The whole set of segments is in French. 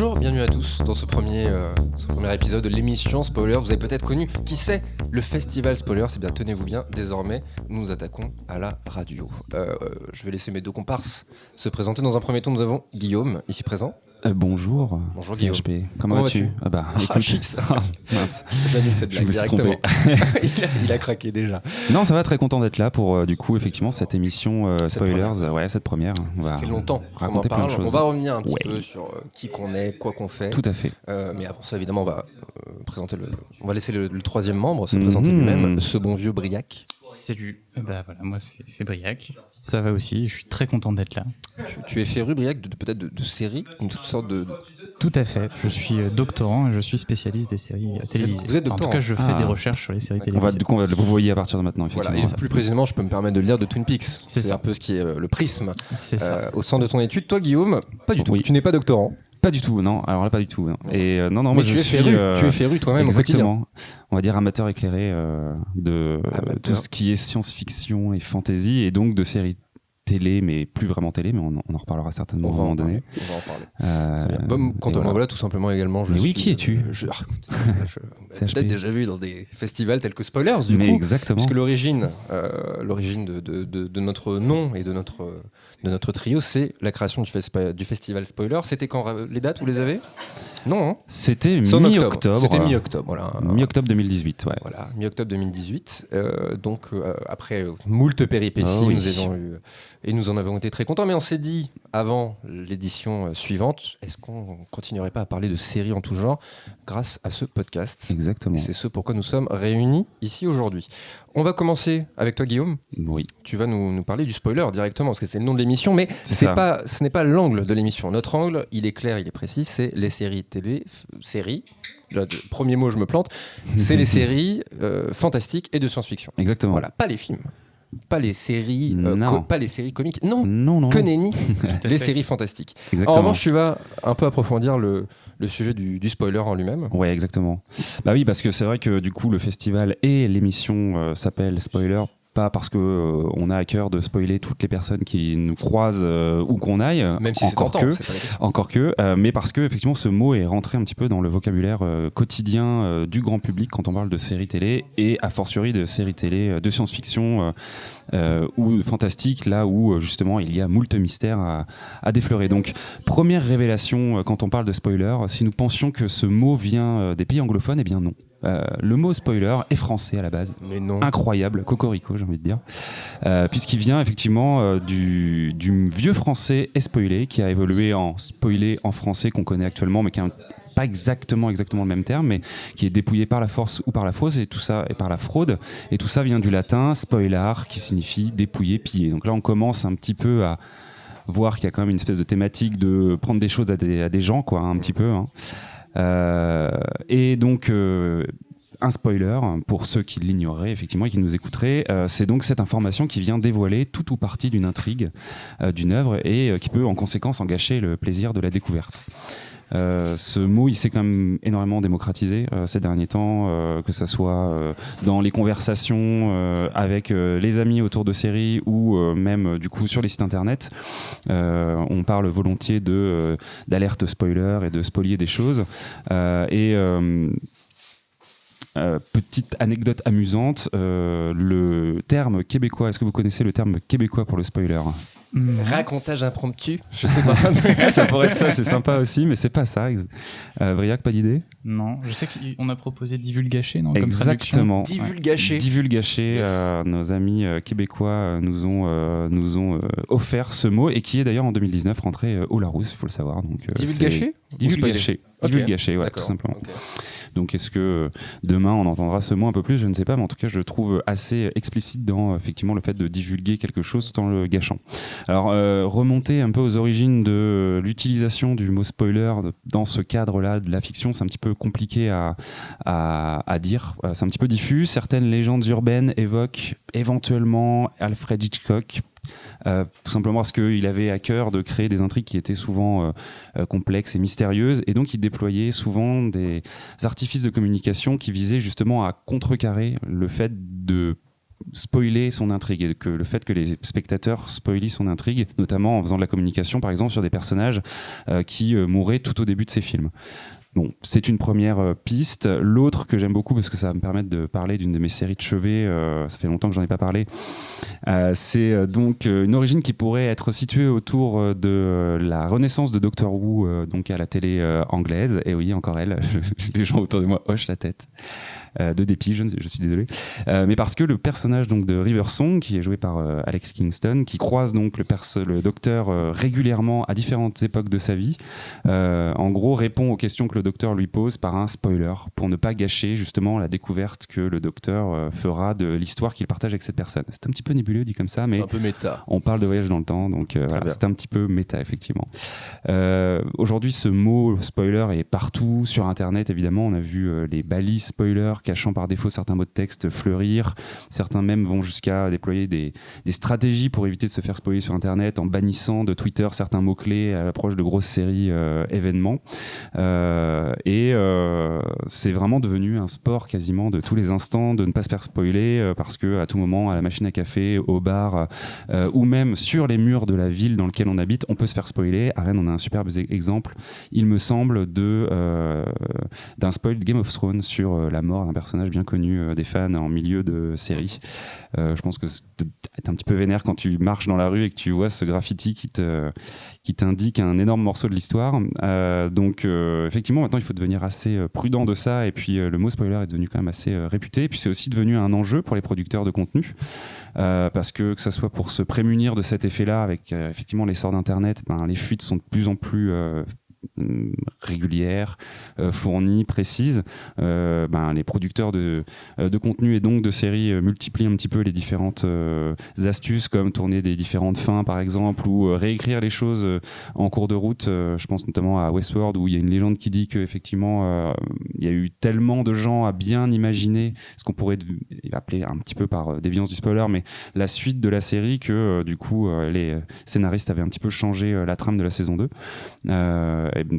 Bonjour, bienvenue à tous dans ce premier épisode de l'émission Spoiler. Vous avez peut-être connu, qui sait, le festival Spoiler. C'est bien, tenez-vous bien, désormais nous nous attaquons à la radio. Je vais laisser mes deux comparses se présenter. Dans un premier temps, nous avons Guillaume, ici présent. Bonjour. Bonjour Guillaume. CHP. Comment vas-tu? Chips. Mince. J'annule cette blague directement. il a craqué déjà. Non, ça va, très content d'être là pour du coup effectivement cette émission Spoilers. Cette première. Ça fait longtemps qu'on en parle. On va revenir un petit peu sur qui qu'on est, quoi qu'on fait. Tout à fait. Mais avant ça, évidemment, on va laisser le troisième membre se présenter lui-même, ce bon vieux Briac. Salut. Moi c'est Briac. Ça va aussi, je suis très content d'être là. Tu es féru, Briac, peut-être de séries, une sorte de... Tout à fait, je suis doctorant et je suis spécialiste des séries télévisées. Vous êtes doctorant? En tout cas, je fais des recherches sur les séries télévisées. On va vous voyez à partir de maintenant, effectivement. Voilà, et plus précisément, je peux me permettre de le lire de Twin Peaks. C'est ça. Un peu ce qui est le prisme au centre de ton étude. Toi, Guillaume, pas du tout. Oui. Tu n'es pas doctorant. Pas du tout, non. Alors là, pas du tout. Non. Et moi, je suis. Tu es féru toi-même. Exactement. On va dire amateur éclairé de tout ce qui est science-fiction et fantasy, et donc de séries télé, mais plus vraiment télé, mais on en reparlera certainement à un moment donné. On va en parler. Quant à moi, voilà, tout simplement également. Qui es-tu? Peut-être déjà vu dans des festivals tels que Spoilers, du coup. Exactement. Parce que l'origine de notre nom et de notre trio, c'est la création du festival Spoilers. C'était quand les dates, vous les avez? Non, hein. C'était mi-octobre. C'était mi-octobre, voilà. Mi-octobre 2018, ouais. Voilà, mi-octobre 2018. Après moult péripéties, nous en avons été très contents. Mais on s'est dit, avant l'édition suivante, est-ce qu'on continuerait pas à parler de séries en tout genre grâce à ce podcast? Exactement. Et c'est ce pourquoi nous sommes réunis ici aujourd'hui. On va commencer avec toi, Guillaume. Oui. Tu vas nous parler du spoiler directement, parce que c'est le nom de l'émission, mais ce n'est pas l'angle de l'émission. Notre angle, il est clair, il est précis, c'est les séries télé, Là, premier mot, je me plante. C'est les séries fantastiques et de science-fiction. Exactement. Voilà, pas les films. Pas les séries, pas les séries comiques. Non. Que nenni. Les séries fantastiques. Exactement. En revanche, tu vas un peu approfondir le sujet du spoiler en lui-même. Ouais, exactement. Bah oui, parce que c'est vrai que du coup, le festival et l'émission s'appellent Spoiler. Pas parce que on a à cœur de spoiler toutes les personnes qui nous croisent où qu'on aille, même si encore que, mais parce que effectivement ce mot est rentré un petit peu dans le vocabulaire quotidien du grand public quand on parle de séries télé, et a fortiori de séries télé de science-fiction ou fantastique, là où justement il y a moult mystères à déflorer. Donc première révélation quand on parle de spoiler, si nous pensions que ce mot vient des pays anglophones, eh bien non. Le mot spoiler est français à la base. Mais non. Incroyable, cocorico, j'ai envie de dire. Puisqu'il vient effectivement du vieux français spoilé, qui a évolué en spoilé en français qu'on connaît actuellement, mais qui n'a pas exactement le même terme, mais qui est dépouillé par la force ou par la fraude, et tout ça, et par la fraude. Et tout ça vient du latin spoilar, qui signifie dépouiller, piller. Donc là, on commence un petit peu à voir qu'il y a quand même une espèce de thématique de prendre des choses à des gens, quoi, un petit peu, hein. Et donc un spoiler, pour ceux qui l'ignoreraient effectivement et qui nous écouteraient, c'est donc cette information qui vient dévoiler tout ou partie d'une intrigue, d'une œuvre, et qui peut en conséquence en gâcher le plaisir de la découverte. Ce mot, il s'est quand même énormément démocratisé ces derniers temps, que ce soit dans les conversations avec les amis autour de séries, ou même du coup sur les sites internet. On parle volontiers d'alerte spoiler et de spolier des choses. Petite anecdote amusante, le terme québécois, est-ce que vous connaissez le terme québécois pour le spoiler? Racontage impromptu, je sais pas. Ça pourrait être ça, c'est sympa aussi, mais c'est pas ça. Briac, pas d'idée? Non, je sais qu'on a proposé divulgacher, non? Exactement. Divulgacher. Yes. Nos amis québécois nous ont offert ce mot, et qui est d'ailleurs en 2019 rentré au Larousse, il faut le savoir. Donc, divulgacher, ouais, tout simplement. Okay. Donc est-ce que demain on entendra ce mot un peu plus? Je ne sais pas, mais en tout cas je le trouve assez explicite dans effectivement le fait de divulguer quelque chose tout en le gâchant. Alors remonter un peu aux origines de l'utilisation du mot spoiler dans ce cadre-là de la fiction, c'est un petit peu compliqué à dire, c'est un petit peu diffus. Certaines légendes urbaines évoquent éventuellement Alfred Hitchcock, tout simplement parce qu'il avait à cœur de créer des intrigues qui étaient souvent complexes et mystérieuses, et donc il déployait souvent des artifices de communication qui visaient justement à contrecarrer le fait de spoiler son intrigue, et que le fait que les spectateurs spoilent son intrigue, notamment en faisant de la communication, par exemple, sur des personnages qui mourraient tout au début de ces films. Bon, c'est une première piste. L'autre que j'aime beaucoup, parce que ça va me permettre de parler d'une de mes séries de chevet, ça fait longtemps que j'en ai pas parlé, c'est donc une origine qui pourrait être située autour de la renaissance de Doctor Who, donc à la télé anglaise. Et oui, encore elle, les gens autour de moi hochent la tête. De dépit, je suis désolé, mais parce que le personnage donc de River Song, qui est joué par Alex Kingston, qui croise donc le docteur régulièrement à différentes époques de sa vie, en gros répond aux questions que le docteur lui pose par un spoiler, pour ne pas gâcher justement la découverte que le docteur fera de l'histoire qu'il partage avec cette personne. C'est un petit peu nébuleux dit comme ça, mais c'est un peu méta. On parle de voyage dans le temps, donc voilà, c'est un petit peu méta effectivement. Aujourd'hui, ce mot spoiler est partout sur Internet, évidemment. On a vu les balises spoilers cachant par défaut certains mots de texte fleurir. Certains même vont jusqu'à déployer des stratégies pour éviter de se faire spoiler sur Internet en bannissant de Twitter certains mots-clés à l'approche de grosses séries événements. C'est vraiment devenu un sport quasiment de tous les instants de ne pas se faire spoiler parce que à tout moment, à la machine à café, au bar ou même sur les murs de la ville dans laquelle on habite, on peut se faire spoiler. À Rennes, on a un superbe exemple, il me semble, d'un spoil de Game of Thrones sur la mort d'un personnage bien connu des fans en milieu de série. Je pense que c'est un petit peu vénère quand tu marches dans la rue et que tu vois ce graffiti qui t'indique un énorme morceau de l'histoire. Donc effectivement, maintenant il faut devenir assez prudent de ça, et puis le mot spoiler est devenu quand même assez réputé, et puis c'est aussi devenu un enjeu pour les producteurs de contenu, parce que ça soit pour se prémunir de cet effet-là avec effectivement l'essor d'Internet, les fuites sont de plus en plus régulières, fournies, précises. Les producteurs de contenu et donc de séries multiplient un petit peu les différentes astuces, comme tourner des différentes fins par exemple, ou réécrire les choses en cours de route. Je pense notamment à Westworld, où il y a une légende qui dit qu'effectivement il y a eu tellement de gens à bien imaginer ce qu'on pourrait appeler un petit peu par déviance du spoiler, mais la suite de la série, que du coup les scénaristes avaient un petit peu changé la trame de la saison 2.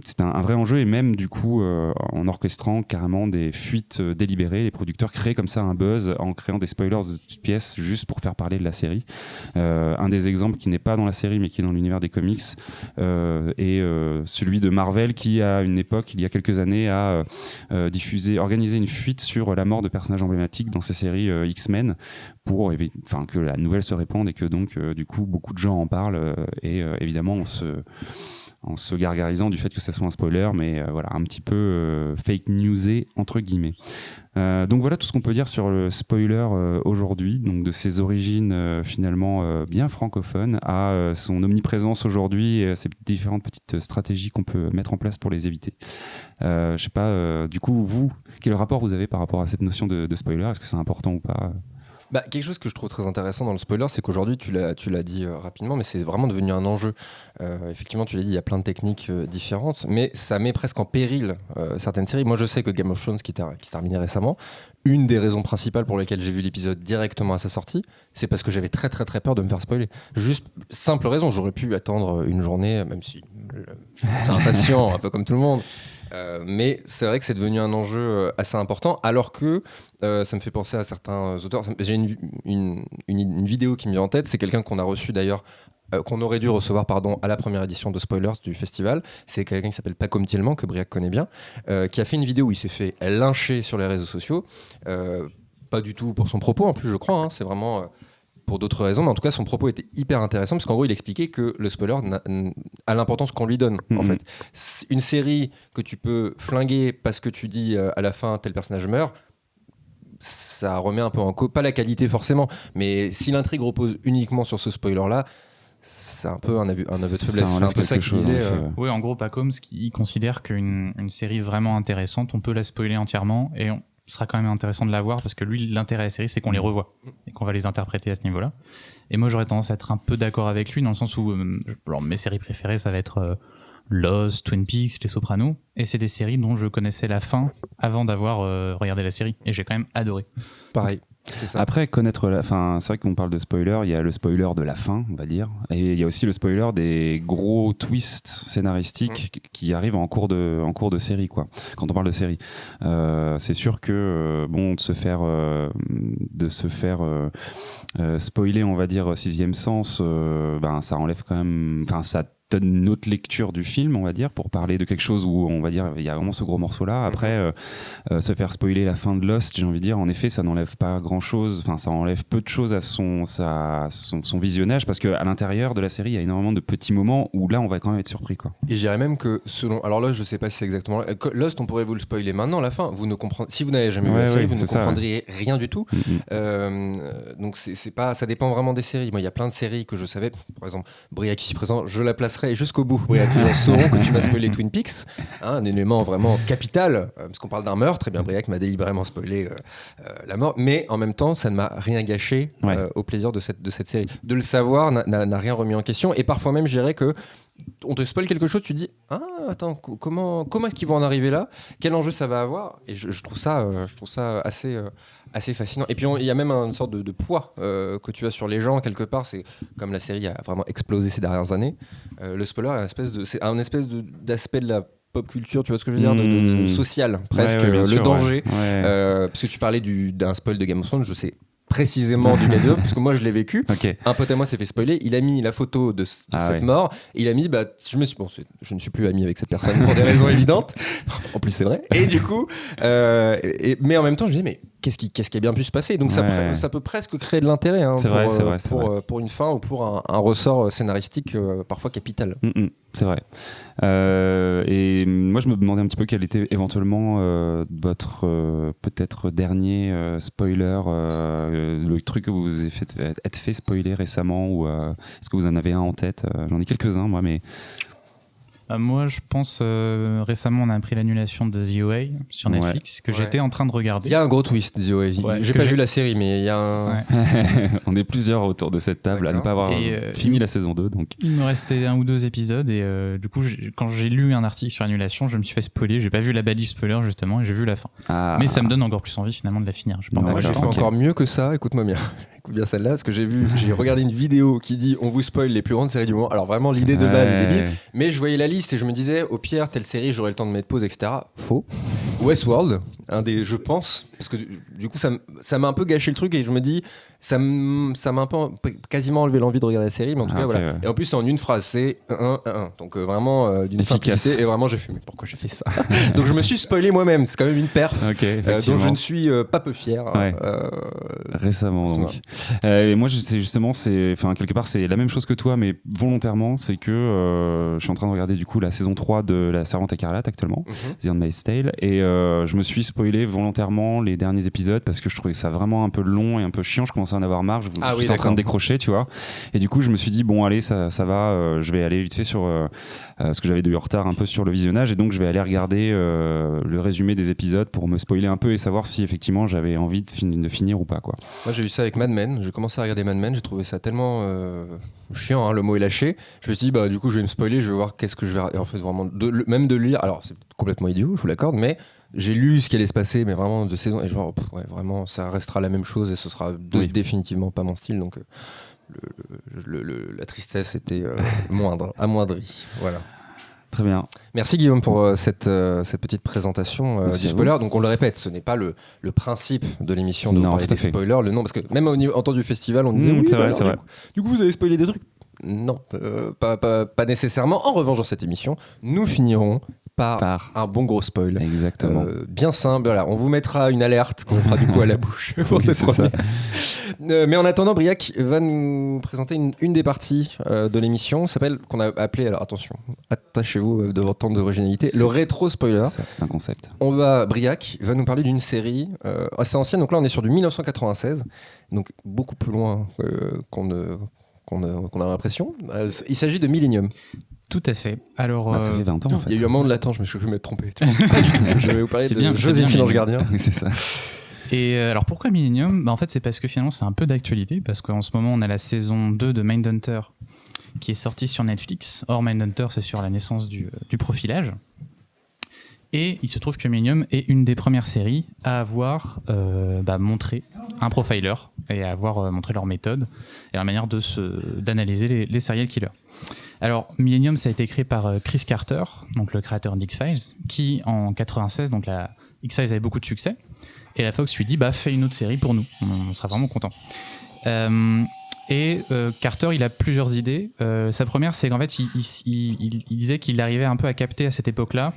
C'est un vrai enjeu, et même du coup en orchestrant carrément des fuites délibérées, les producteurs créent comme ça un buzz en créant des spoilers de toutes pièces juste pour faire parler de la série. Un des exemples qui n'est pas dans la série mais qui est dans l'univers des comics est celui de Marvel, qui à une époque, il y a quelques années, a organisé une fuite sur la mort de personnages emblématiques dans ses séries X-Men, pour que la nouvelle se répande, et que donc du coup beaucoup de gens en parlent, et évidemment en se gargarisant du fait que ça soit un spoiler, mais voilà, un petit peu fake newsé entre guillemets. Donc voilà tout ce qu'on peut dire sur le spoiler aujourd'hui, donc de ses origines finalement bien francophones à son omniprésence aujourd'hui, et ses différentes petites stratégies qu'on peut mettre en place pour les éviter. Je sais pas, du coup vous, quel rapport vous avez par rapport à cette notion de spoiler? Est-ce que c'est important ou pas? Quelque chose que je trouve très intéressant dans le spoiler, c'est qu'aujourd'hui, tu l'as dit rapidement, mais c'est vraiment devenu un enjeu. Effectivement, tu l'as dit, il y a plein de techniques différentes, mais ça met presque en péril certaines séries. Moi, je sais que Game of Thrones, qui terminait récemment, une des raisons principales pour lesquelles j'ai vu l'épisode directement à sa sortie, c'est parce que j'avais très très très peur de me faire spoiler. Juste, simple raison, j'aurais pu attendre une journée, même si c'est impatient, un peu comme tout le monde. Mais c'est vrai que c'est devenu un enjeu assez important, alors que ça me fait penser à certains auteurs. J'ai une vidéo qui me vient en tête, c'est quelqu'un qu'on a reçu d'ailleurs, qu'on aurait dû recevoir à la première édition de Spoilers du festival. C'est quelqu'un qui s'appelle Paco Mtielman, que Briac connaît bien, qui a fait une vidéo où il s'est fait lyncher sur les réseaux sociaux, pas du tout pour son propos en plus, je crois, c'est vraiment pour d'autres raisons, mais en tout cas son propos était hyper intéressant, parce qu'en gros il expliquait que le spoiler a l'importance qu'on lui donne. En fait, une série que tu peux flinguer parce que tu dis à la fin tel personnage meurt, ça remet un peu en cause, pas la qualité forcément, mais si l'intrigue repose uniquement sur ce spoiler là, c'est un peu un aveu de faiblesse. C'est un peu ça qu'il disait. Oui, en gros, Pacoms, il considère qu'une série vraiment intéressante, on peut la spoiler entièrement, et ce sera quand même intéressant de la voir, parce que lui, l'intérêt de la série, c'est qu'on les revoit et qu'on va les interpréter à ce niveau-là. Et moi, j'aurais tendance à être un peu d'accord avec lui, dans le sens où mes séries préférées, ça va être Lost, Twin Peaks, Les Sopranos, et c'est des séries dont je connaissais la fin avant d'avoir regardé la série, et j'ai quand même adoré. Pareil. Après, connaître c'est vrai qu'on parle de spoiler, il y a le spoiler de la fin, on va dire, et il y a aussi le spoiler des gros twists scénaristiques qui arrivent en cours de série, quoi. Quand on parle de série, c'est sûr que de se faire spoiler, on va dire, Sixième Sens, ça enlève quand même, ça donne une autre lecture du film, on va dire, pour parler de quelque chose où on va dire il y a vraiment ce gros morceau là. Après se faire spoiler la fin de Lost, j'ai envie de dire, en effet ça n'enlève pas grand chose, ça enlève peu de choses à son visionnage, parce qu'à l'intérieur de la série il y a énormément de petits moments où là on va quand même être surpris, quoi. Et je dirais même que alors Lost, je sais pas si c'est exactement Lost, on pourrait vous le spoiler maintenant, la fin vous ne comprendrez, si vous n'avez jamais vu la série, vous ne comprendriez rien du tout. Donc c'est pas, ça dépend vraiment des séries. Moi il y a plein de séries que je savais, par exemple Briac ici présent, je la placerai jusqu'au bout. Oui, les gens sauront que tu m'as spoilé Twin Peaks, un élément vraiment capital, parce qu'on parle d'un meurtre. Très bien, Briac m'a délibérément spoilé la mort, mais en même temps, ça ne m'a rien gâché au plaisir de cette série. De le savoir n'a rien remis en question, et parfois même, je dirais que on te spoil quelque chose, tu te dis attends, comment est-ce qu'ils vont en arriver là, quel enjeu ça va avoir, et je trouve ça assez fascinant. Et puis il y a même une sorte de poids que tu as sur les gens quelque part. C'est comme la série a vraiment explosé ces dernières années, le spoiler c'est un espèce d'aspect de la pop culture, tu vois ce que je veux dire, de social presque, le danger, parce que tu parlais d'un spoil de Game of Thrones, je sais précisément du gars, parce que moi je l'ai vécu. Un pote à moi s'est fait spoiler, il a mis la photo de cette mort, et il a mis je ne suis plus ami avec cette personne pour des raisons évidentes, en plus c'est vrai, et du coup mais en même temps je dis mais qu'est-ce qui a bien pu se passer, donc ça peut presque créer de l'intérêt, pour une fin ou pour un ressort scénaristique parfois capital. C'est vrai. Et moi, je me demandais un petit peu quel était éventuellement votre peut-être dernier spoiler, le truc que vous avez être fait spoiler récemment, ou est-ce que vous en avez un en tête? J'en ai quelques-uns, moi, mais... Moi, je pense récemment, on a appris l'annulation de The OA sur Netflix, que j'étais en train de regarder. Il y a un gros twist, The OA. J'ai pas vu la série, mais il y a un... On est plusieurs autour de cette table à ne pas avoir fini la saison 2. Donc. Il me restait 1 ou 2 épisodes, et du coup, quand j'ai lu un article sur l'annulation, je me suis fait spoiler. J'ai pas vu la balise spoiler, justement, et j'ai vu la fin. Mais ça me donne encore plus envie, finalement, de la finir. Moi, j'ai fait encore mieux que ça. Écoute-moi bien. Écoute bien celle-là, parce que j'ai regardé une vidéo qui dit on vous spoil les plus grandes séries du moment. Alors vraiment, l'idée de base est débile, mais je voyais la liste et je me disais, au pire, telle série, j'aurais le temps de mettre pause, etc. Faux. Westworld, je pense, parce que du coup, ça m'a un peu gâché le truc, et je me dis, ça m'a un peu quasiment enlevé l'envie de regarder la série, mais en tout cas, voilà. Et en plus, c'est en une phrase, c'est 1. Donc vraiment d'une simplicité, et vraiment, j'ai fait, mais pourquoi j'ai fait ça? Donc je me suis spoilé moi-même, c'est quand même une perf, dont je ne suis pas peu fier. Récemment, donc. Et moi, quelque part, c'est la même chose que toi, mais volontairement, c'est que je suis en train de regarder du coup la saison 3 de La Servante écarlate actuellement, The Handmaid's Tale, et je me suis spoilé volontairement les derniers épisodes parce que je trouvais ça vraiment un peu long et un peu chiant. Je commençais à en avoir marre, j'étais en train de décrocher, tu vois. Et du coup, je me suis dit, bon, allez, ça va, je vais aller vite fait sur... parce que j'avais du retard un peu sur le visionnage, et donc je vais aller regarder le résumé des épisodes pour me spoiler un peu et savoir si effectivement j'avais envie de finir ou pas, quoi. Moi, j'ai vu ça avec Mad Men. J'ai commencé à regarder Mad Men, j'ai trouvé ça tellement chiant, le mot est lâché. Je me suis dit, du coup, je vais me spoiler, je vais voir qu'est-ce que je vais... Et en fait, vraiment, même de lire, alors c'est complètement idiot, je vous l'accorde, mais j'ai lu ce qui allait se passer, mais vraiment de saison, et genre, vraiment, ça restera la même chose, et ce sera définitivement pas mon style, donc la tristesse était amoindrie. Voilà. Très bien. Merci Guillaume pour cette petite présentation du spoiler. Donc on le répète, ce n'est pas le principe de l'émission de parler des spoilers, le nom, parce que même en temps du festival, on disait c'est vrai. Du coup, vous avez spoilé des trucs. Non, pas nécessairement. En revanche, dans cette émission, nous finirons par un bon gros spoil. Exactement. Bien simple. Voilà, on vous mettra une alerte qu'on fera du coup à la bouche pour cette première. Mais en attendant, Briac va nous présenter une des parties de l'émission, qu'on a appelée, alors attention, attachez-vous de votre temps d'originalité, le rétro spoiler. C'est un concept. Briac va nous parler d'une série assez ancienne. Donc là, on est sur du 1996, donc beaucoup plus loin qu'on a l'impression. Il s'agit de Millennium. Tout à fait. Alors, ça fait 20 ans en fait. Il y a eu un moment de latence, mais je vais m'être trompé. Pas du tout. Je vais vous parler de Joséphine Ange Gardien. C'est ça. Et alors pourquoi Millennium ? En fait, c'est parce que finalement c'est un peu d'actualité, parce qu'en ce moment on a la saison 2 de Mindhunter qui est sortie sur Netflix. Or Mindhunter, c'est sur la naissance du profilage. Et il se trouve que Millennium est une des premières séries à avoir montré un profiler et à avoir montré leur méthode et leur manière d'analyser les serial killers. Alors, Millennium, ça a été créé par Chris Carter, donc le créateur d'X-Files, qui en 96, donc la X-Files avait beaucoup de succès, et la Fox lui dit fais une autre série pour nous, on sera vraiment content. Carter, il a plusieurs idées. Sa première, c'est qu'en fait, il disait qu'il arrivait un peu à capter à cette époque-là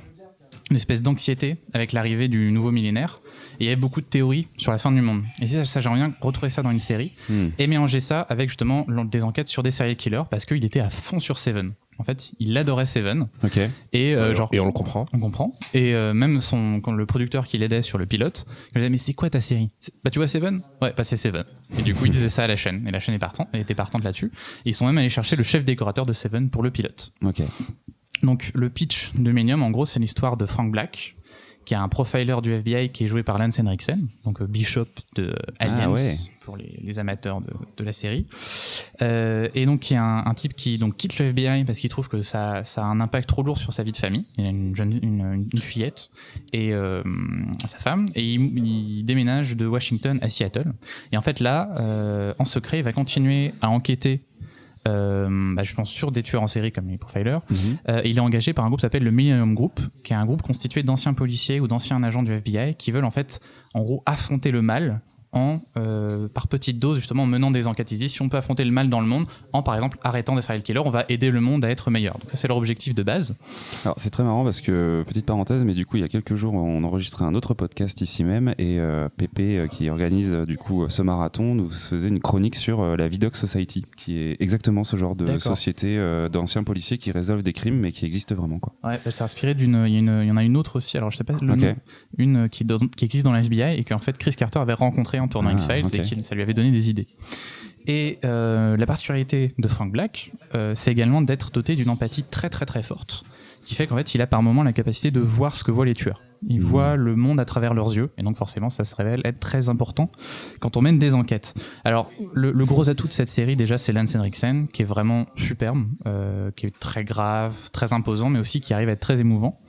une espèce d'anxiété avec l'arrivée du nouveau millénaire. Et il y avait beaucoup de théories sur la fin du monde. Et ça j'aimerais bien retrouver ça dans une série et mélanger ça avec justement des enquêtes sur des serial killers parce qu'il était à fond sur Seven. En fait, il adorait Seven. Ok. Et on le comprend. On comprend. Et même quand le producteur qui l'aidait sur le pilote, il disait mais c'est quoi ta série ? Tu vois Seven ? Ouais, c'est Seven. Et du coup, il disait ça à la chaîne. Et la chaîne était partante là-dessus. Et ils sont même allés chercher le chef décorateur de Seven pour le pilote. Ok. Donc le pitch de Millennium, en gros, c'est l'histoire de Frank Black, qui est un profiler du FBI qui est joué par Lance Henriksen, donc Bishop de Aliens, pour les amateurs de la série. Et donc qui est un type qui donc quitte le FBI parce qu'il trouve que ça a un impact trop lourd sur sa vie de famille. Il a une fillette et sa femme, et il déménage de Washington à Seattle. Et en fait là, en secret, il va continuer à enquêter je pense sur des tueurs en série comme les profilers. Il est engagé par un groupe qui s'appelle le Millennium Group, qui est un groupe constitué d'anciens policiers ou d'anciens agents du FBI qui veulent en fait en gros affronter le mal par petites doses, justement en menant des enquêtes. Ils disent si on peut affronter le mal dans le monde en par exemple arrêtant des serial killers, on va aider le monde à être meilleur. Donc ça c'est leur objectif de base. Alors c'est très marrant parce que, petite parenthèse, mais du coup il y a quelques jours on enregistrait un autre podcast ici même et Pépé qui organise du coup ce marathon nous faisait une chronique sur la Vidoc Society, qui est exactement ce genre de société d'anciens policiers qui résolvent des crimes mais qui existe vraiment quoi. Ouais, elle s'est inspirée il y en a une autre aussi, alors je sais pas le nom, une qui existe dans la FBI et qu'en fait Chris Carter avait rencontré en tournant X-Files et que ça lui avait donné des idées. Et la particularité de Frank Black, c'est également d'être doté d'une empathie très très très forte, qui fait qu'en fait il a par moment la capacité de voir ce que voient les tueurs. Il voit le monde à travers leurs yeux, et donc forcément ça se révèle être très important quand on mène des enquêtes. Alors le gros atout de cette série déjà c'est Lance Henriksen, qui est vraiment superbe, qui est très grave, très imposant, mais aussi qui arrive à être très émouvant.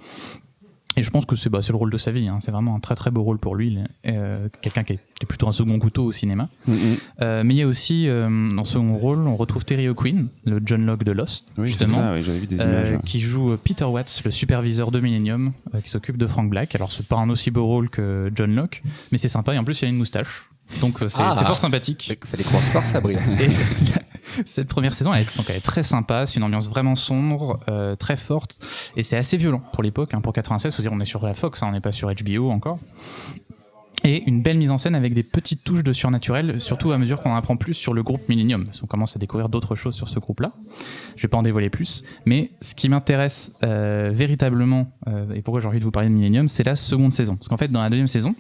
Et je pense que c'est le rôle de sa vie, hein. C'est vraiment un très très beau rôle pour lui, quelqu'un qui est plutôt un second couteau au cinéma. Mais il y a aussi, dans ce second rôle, on retrouve Terry O'Quinn, le John Locke de Lost, justement, c'est ça, j'avais vu des images, qui joue Peter Watts, le superviseur de Millennium, qui s'occupe de Frank Black. Alors c'est pas un aussi beau rôle que John Locke, mais c'est sympa, et en plus il a une moustache. Donc c'est fort sympathique. Il fallait commencer par ça, Brian. Cette première saison, elle est très sympa. C'est une ambiance vraiment sombre, très forte, et c'est assez violent pour l'époque. Pour 96, faut dire, on est sur la Fox, on n'est pas sur HBO encore. Et une belle mise en scène avec des petites touches de surnaturel, surtout à mesure qu'on en apprend plus sur le groupe Millennium, parce qu'on commence à découvrir d'autres choses sur ce groupe-là. Je vais pas en dévoiler plus, mais ce qui m'intéresse véritablement, et pourquoi j'ai envie de vous parler de Millennium, c'est la seconde saison. Parce qu'en fait, dans la deuxième saison,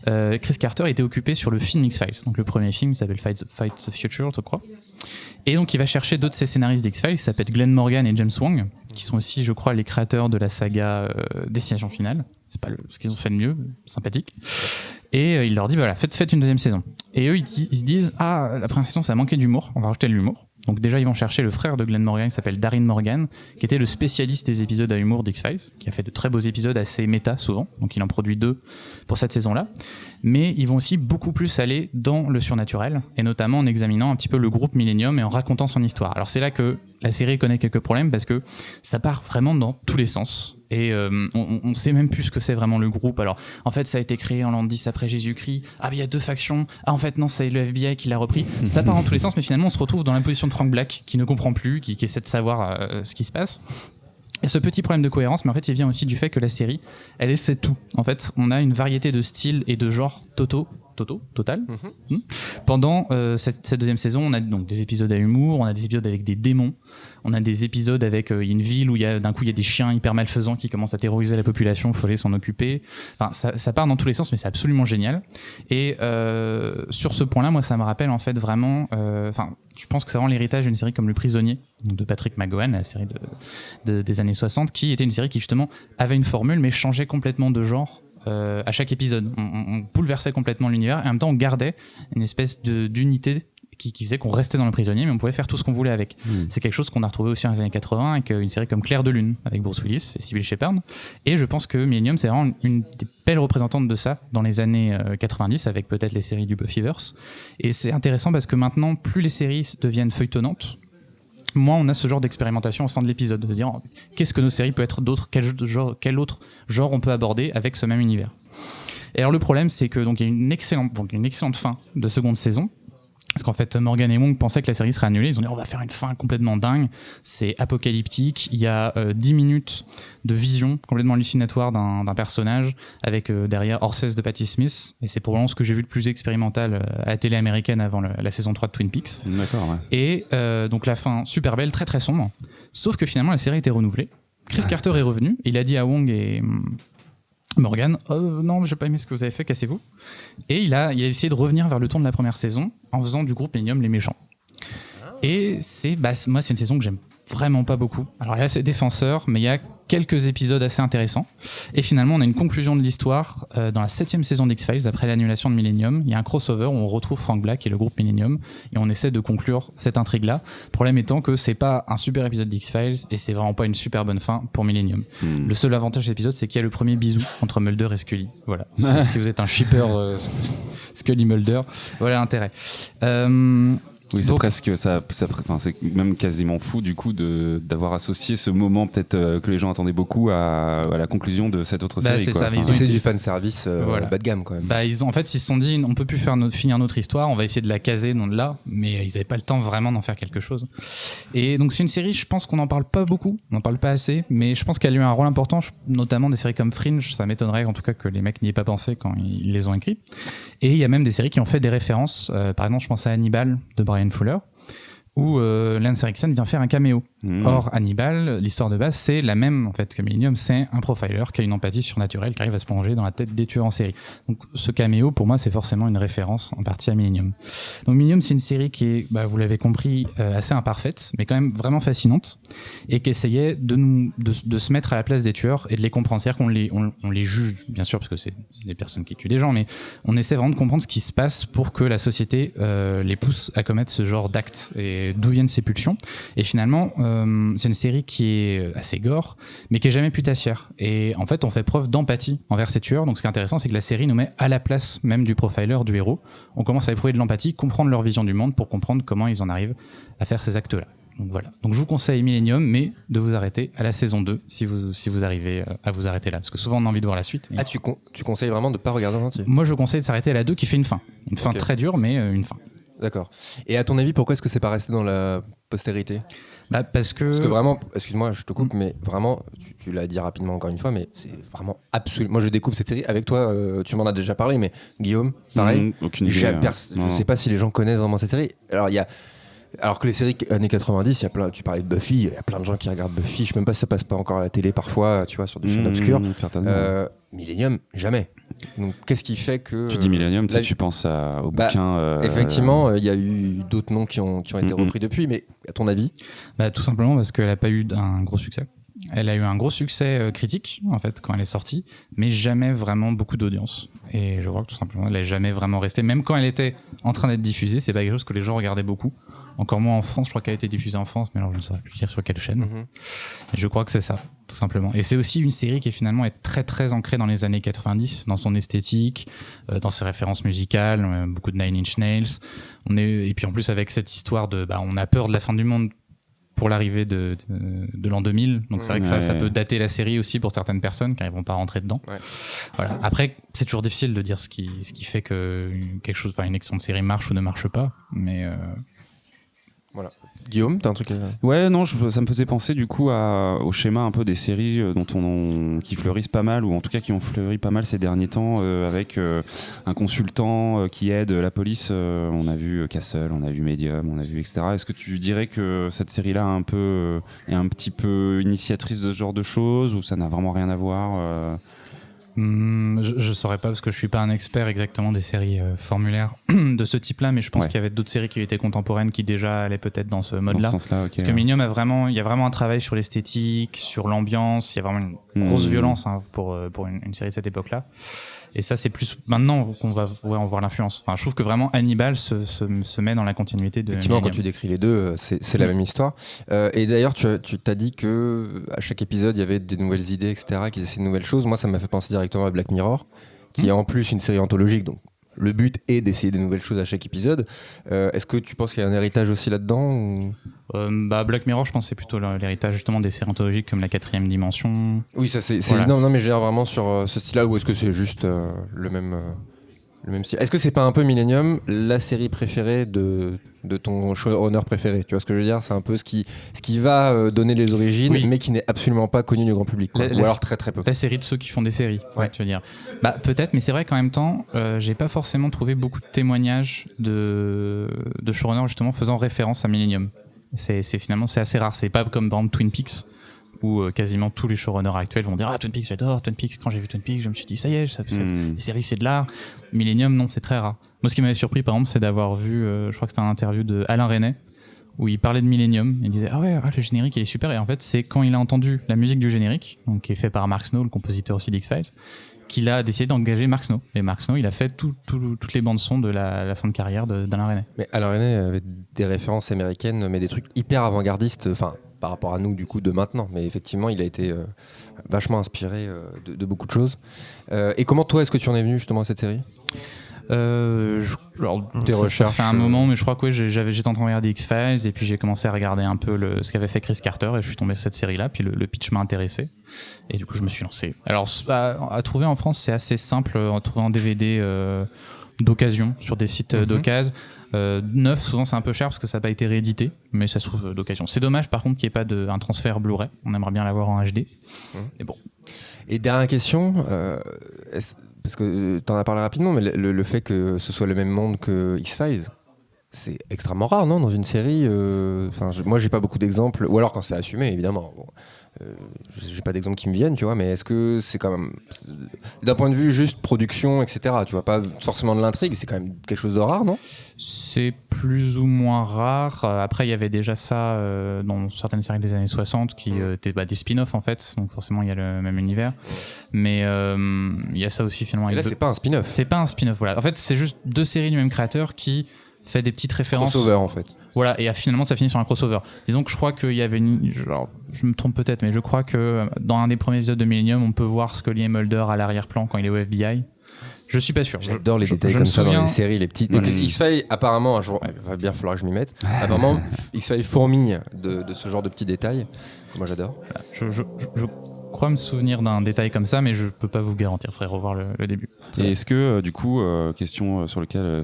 Chris Carter était occupé sur le film X-Files. Donc le premier film, il s'appelle Fight the Future, je crois. Et donc il va chercher d'autres de ses scénaristes d'X-Files, qui s'appellent Glenn Morgan et James Wong, qui sont aussi, je crois, les créateurs de la saga Destination Finale. C'est pas ce qu'ils ont fait de mieux, sympathique. Et il leur dit, voilà, faites une deuxième saison. Et eux, ils se disent, la première saison, ça a manqué d'humour, on va rajouter de l'humour. Donc déjà, ils vont chercher le frère de Glenn Morgan, qui s'appelle Darin Morgan, qui était le spécialiste des épisodes à humour d'X-Files, qui a fait de très beaux épisodes assez méta souvent, donc il en produit 2 pour cette saison-là. Mais ils vont aussi beaucoup plus aller dans le surnaturel, et notamment en examinant un petit peu le groupe Millennium et en racontant son histoire. Alors c'est là que la série connaît quelques problèmes, parce que ça part vraiment dans tous les sens. Et on sait même plus ce que c'est vraiment le groupe. Alors en fait ça a été créé en l'an 10 après Jésus-Christ. Il y a 2 factions. En fait non, c'est le FBI qui l'a repris. Ça part dans tous les sens, mais finalement on se retrouve dans la position de Frank Black, qui ne comprend plus, qui essaie de savoir ce qui se passe. Et ce petit problème de cohérence, mais en fait il vient aussi du fait que la série, elle essaie tout. En fait on a une variété de styles et de genres total. Pendant cette deuxième saison, on a donc des épisodes à humour, on a des épisodes avec des démons, on a des épisodes avec une ville où d'un coup il y a des chiens hyper malfaisants qui commencent à terroriser la population, il faut aller s'en occuper. Enfin, ça part dans tous les sens, mais c'est absolument génial. Et sur ce point-là, moi ça me rappelle en fait vraiment, je pense que c'est vraiment l'héritage d'une série comme Le Prisonnier, de Patrick McGowan, la série des années 60, qui était une série qui justement avait une formule mais changeait complètement de genre. À chaque épisode, on bouleversait complètement l'univers, et en même temps on gardait une espèce d'unité qui faisait qu'on restait dans le prisonnier, mais on pouvait faire tout ce qu'on voulait avec. C'est quelque chose qu'on a retrouvé aussi dans les années 80 avec une série comme Clair de Lune, avec Bruce Willis et Sybil Shepherd. Et je pense que Millennium, c'est vraiment une des belles représentantes de ça dans les années 90, avec peut-être les séries du Buffyverse. Et c'est intéressant parce que maintenant, plus les séries deviennent feuilletonnantes, moins on a ce genre d'expérimentation au sein de l'épisode, de se dire qu'est-ce que nos séries peuvent être d'autres, quel autre genre on peut aborder avec ce même univers. Et alors le problème, c'est que donc il y a une excellente fin de seconde saison. Parce qu'en fait, Morgan et Wong pensaient que la série serait annulée. Ils ont dit on va faire une fin complètement dingue. C'est apocalyptique. Il y a 10 minutes de vision complètement hallucinatoire d'un personnage avec derrière Horses de Patti Smith. Et c'est probablement ce que j'ai vu de plus expérimental à la télé américaine avant la saison 3 de Twin Peaks. D'accord, ouais. Et donc la fin super belle, très très sombre. Sauf que finalement, la série a été renouvelée. Chris Carter est revenu. Il a dit à Wong et Morgan, non, j'ai pas aimé ce que vous avez fait, cassez-vous. Et il a essayé de revenir vers le ton de la première saison en faisant du groupe Millennium les méchants. Et moi, c'est une saison que j'aime vraiment pas beaucoup. Alors là, c'est défenseur, mais il y a quelques épisodes assez intéressants. Et finalement, on a une conclusion de l'histoire dans la 7e saison d'X-Files, après l'annulation de Millennium. Il y a un crossover où on retrouve Frank Black et le groupe Millennium, et on essaie de conclure cette intrigue-là. Le problème étant que c'est pas un super épisode d'X-Files, et c'est vraiment pas une super bonne fin pour Millennium. Le seul avantage de l'épisode, c'est qu'il y a le premier bisou entre Mulder et Scully. Voilà. Si vous êtes un shipper Scully-Mulder, voilà l'intérêt. Oui, c'est presque ça, c'est même quasiment fou du coup d'avoir associé ce moment peut-être que les gens attendaient beaucoup à la conclusion de cette autre série. C'est quoi. ça, c'est du fan service bas de gamme quand même. Ils se sont dit on peut plus finir notre histoire, on va essayer de la caser dans là, mais ils avaient pas le temps vraiment d'en faire quelque chose. Et donc c'est une série, je pense qu'on en parle pas beaucoup, on en parle pas assez, mais je pense qu'elle a eu un rôle important, notamment des séries comme Fringe. Ça m'étonnerait en tout cas que les mecs n'y aient pas pensé quand ils les ont écrites. Et il y a même des séries qui ont fait des références. Par exemple, je pense à Hannibal de Brian Fuller, où Lance Henriksen vient faire un caméo. Or, Hannibal, l'histoire de base, c'est la même en fait que Millennium, c'est un profiler qui a une empathie surnaturelle, qui arrive à se plonger dans la tête des tueurs en série. Donc ce caméo, pour moi, c'est forcément une référence en partie à Millennium. Donc Millennium, c'est une série qui est, vous l'avez compris, assez imparfaite, mais quand même vraiment fascinante, et qui essayait de se mettre à la place des tueurs et de les comprendre. C'est-à-dire qu'on les juge, bien sûr, parce que c'est des personnes qui tuent des gens, mais on essaie vraiment de comprendre ce qui se passe pour que la société les pousse à commettre ce genre d'actes, et d'où viennent ces pulsions. Et finalement, c'est une série qui est assez gore, mais qui est jamais putassière. Et en fait, on fait preuve d'empathie envers ces tueurs. Donc ce qui est intéressant, c'est que la série nous met à la place même du profiler, du héros. On commence à éprouver de l'empathie, comprendre leur vision du monde pour comprendre comment ils en arrivent à faire ces actes-là. Donc voilà. Donc je vous conseille Millennium, mais de vous arrêter à la saison 2 si vous arrivez à vous arrêter là. Parce que souvent on a envie de voir la suite. Ah, tu conseilles vraiment de pas regarder en entier? Moi je conseille de s'arrêter à la 2 qui fait une fin. Une fin très dure, mais une fin. D'accord. Et à ton avis, pourquoi est-ce que c'est pas resté dans la postérité? Parce que vraiment, excuse-moi, je te coupe, mais vraiment, tu l'as dit rapidement encore une fois, mais c'est vraiment absolument. Moi, je découvre cette série avec toi. Tu m'en as déjà parlé, mais Guillaume, pareil. Aucune idée. Je sais pas si les gens connaissent vraiment cette série. Alors que les séries années 90, tu parlais de Buffy, il y a plein de gens qui regardent Buffy. Je sais même pas si ça passe pas encore à la télé parfois, tu vois, sur des chaînes obscures. Certainement. Millennium, jamais. Donc, qu'est-ce qui fait que... Tu dis Millennium, tu penses au bouquin... Effectivement, il y a eu d'autres noms qui ont été repris depuis, mais à ton avis? Tout simplement parce qu'elle n'a pas eu un gros succès. Elle a eu un gros succès critique, en fait, quand elle est sortie, mais jamais vraiment beaucoup d'audience. Et je crois que tout simplement, elle n'est jamais vraiment restée. Même quand elle était en train d'être diffusée, c'est pas quelque chose que les gens regardaient beaucoup. Encore moins en France, je crois qu'elle a été diffusée en France, mais alors je ne saurais plus dire sur quelle chaîne. Et je crois que c'est ça, tout simplement. Et c'est aussi une série qui finalement est très très ancrée dans les années 90, dans son esthétique, dans ses références musicales, beaucoup de Nine Inch Nails. Et puis en plus avec cette histoire de, on a peur de la fin du monde pour l'arrivée de l'an 2000. Donc c'est vrai que ça peut dater la série aussi pour certaines personnes qui n'arriveront pas à rentrer dedans. Ouais. Voilà. Après, c'est toujours difficile de dire ce qui fait que une excellente série marche ou ne marche pas, mais voilà. Guillaume, t'as un truc à... Ouais, non, ça me faisait penser du coup au schéma un peu des séries qui fleurissent pas mal, ou en tout cas qui ont fleuri pas mal ces derniers temps, avec un consultant qui aide la police. On a vu Castle, on a vu Medium, on a vu etc. Est-ce que tu dirais que cette série-là est un petit peu initiatrice de ce genre de choses, ou ça n'a vraiment rien à voir Je saurais pas parce que je suis pas un expert exactement des séries formulaires de ce type-là, mais je pense qu'il y avait d'autres séries qui étaient contemporaines qui déjà allaient peut-être dans ce mode-là. Dans ce sens-là, okay. Parce que Millennium il y a vraiment un travail sur l'esthétique, sur l'ambiance, il y a vraiment une grosse violence pour une série de cette époque-là. Et ça, c'est plus maintenant qu'on va en voir l'influence. Enfin, je trouve que vraiment Hannibal se met dans la continuité de Effectivement, Millennium. quand tu décris les deux, c'est la même histoire. Et d'ailleurs, tu t'as dit que à chaque épisode, il y avait des nouvelles idées, etc., qu'ils essaient de nouvelles choses. Moi, ça m'a fait penser directement à Black Mirror, qui est en plus une série anthologique, donc le but est d'essayer des nouvelles choses à chaque épisode. Est-ce que tu penses qu'il y a un héritage aussi là-dedans ou... Black Mirror, je pense que c'est plutôt l'héritage justement des séries anthologiques comme La Quatrième Dimension. Oui, ça c'est Voilà. non, mais je veux dire vraiment sur ce style-là, ou est-ce que c'est juste le même style. Est-ce que c'est pas un peu Millennium, la série préférée de ton showrunner préféré? Tu vois ce que je veux dire? C'est un peu ce qui va donner les origines, Oui. mais qui n'est absolument pas connu du grand public, quoi. Ou alors très très peu. La série de ceux qui font des séries, Ouais. tu veux dire. Peut-être, mais c'est vrai qu'en même temps, j'ai pas forcément trouvé beaucoup de témoignages de showrunners justement faisant référence à Millennium. C'est finalement c'est assez rare. C'est pas comme par exemple Twin Peaks, où quasiment tous les showrunners actuels vont dire ah Twin Peaks j'adore Twin Peaks. Quand j'ai vu Twin Peaks, je me suis dit ça y est, les séries c'est de l'art. Millennium non, c'est très rare. Moi ce qui m'avait surpris par exemple, c'est d'avoir vu, je crois que c'était un interview de Alain Resnais où il parlait de Millennium. Il disait ah ouais, le générique il est super. Et en fait c'est quand il a entendu la musique du générique, donc qui est fait par Mark Snow, le compositeur aussi d'X-Files, qu'il a décidé d'engager Mark Snow. Et Mark Snow, il a fait toutes les bandes son de la fin de carrière d'Alain Resnais. Mais Alain Resnais avait des références américaines, mais des trucs hyper avant-gardistes, enfin par rapport à nous du coup de maintenant. Mais effectivement, il a été vachement inspiré de beaucoup de choses. Et comment toi, est-ce que tu en es venu justement à cette série? Tes recherches, ça fait un moment, mais je crois que j'étais en train de regarder X-Files et puis j'ai commencé à regarder un peu ce qu'avait fait Chris Carter et je suis tombé sur cette série-là, puis le pitch m'a intéressé et du coup je me suis lancé. Alors à trouver en France, c'est assez simple, à trouver en DVD d'occasion sur des sites d'occasion. Neuf, souvent c'est un peu cher parce que ça n'a pas été réédité, mais ça se trouve d'occasion. C'est dommage par contre qu'il n'y ait pas un transfert Blu-ray, on aimerait bien l'avoir en HD. Et bon. Et dernière question, parce que tu en as parlé rapidement, mais le fait que ce soit le même monde que X-Files, c'est extrêmement rare, non, dans une série. Moi, j'ai pas beaucoup d'exemples, ou alors quand c'est assumé, évidemment. Bon, j'ai pas d'exemples qui me viennent, tu vois, mais est-ce que c'est quand même, d'un point de vue juste production, etc., tu vois, pas forcément de l'intrigue, c'est quand même quelque chose de rare, non? C'est plus ou moins rare. Après, il y avait déjà ça dans certaines séries des années 60 qui étaient des spin-offs en fait, donc forcément il y a le même univers. Mais il y a ça aussi finalement. Et là, c'est pas un spin-off. C'est pas un spin-off, voilà. En fait, c'est juste deux séries du même créateur qui fait des petites références. Crossover en fait. Voilà, et finalement ça finit sur un crossover. Disons que je crois qu'il y avait je me trompe peut-être, mais je crois que dans un des premiers épisodes de Millennium, on peut voir Scully et Mulder à l'arrière-plan quand il est au FBI. Je suis pas sûr. J'adore les détails comme ça dans les séries, les petites. X-Files, apparemment, un jour, il va bien falloir que je m'y mette. Apparemment, X-Files fourmille de ce genre de petits détails. Moi, j'adore. Voilà. Je crois me souvenir d'un détail comme ça, mais je peux pas vous garantir. Il faudrait revoir le début. Et est-ce que, du coup, question sur auquel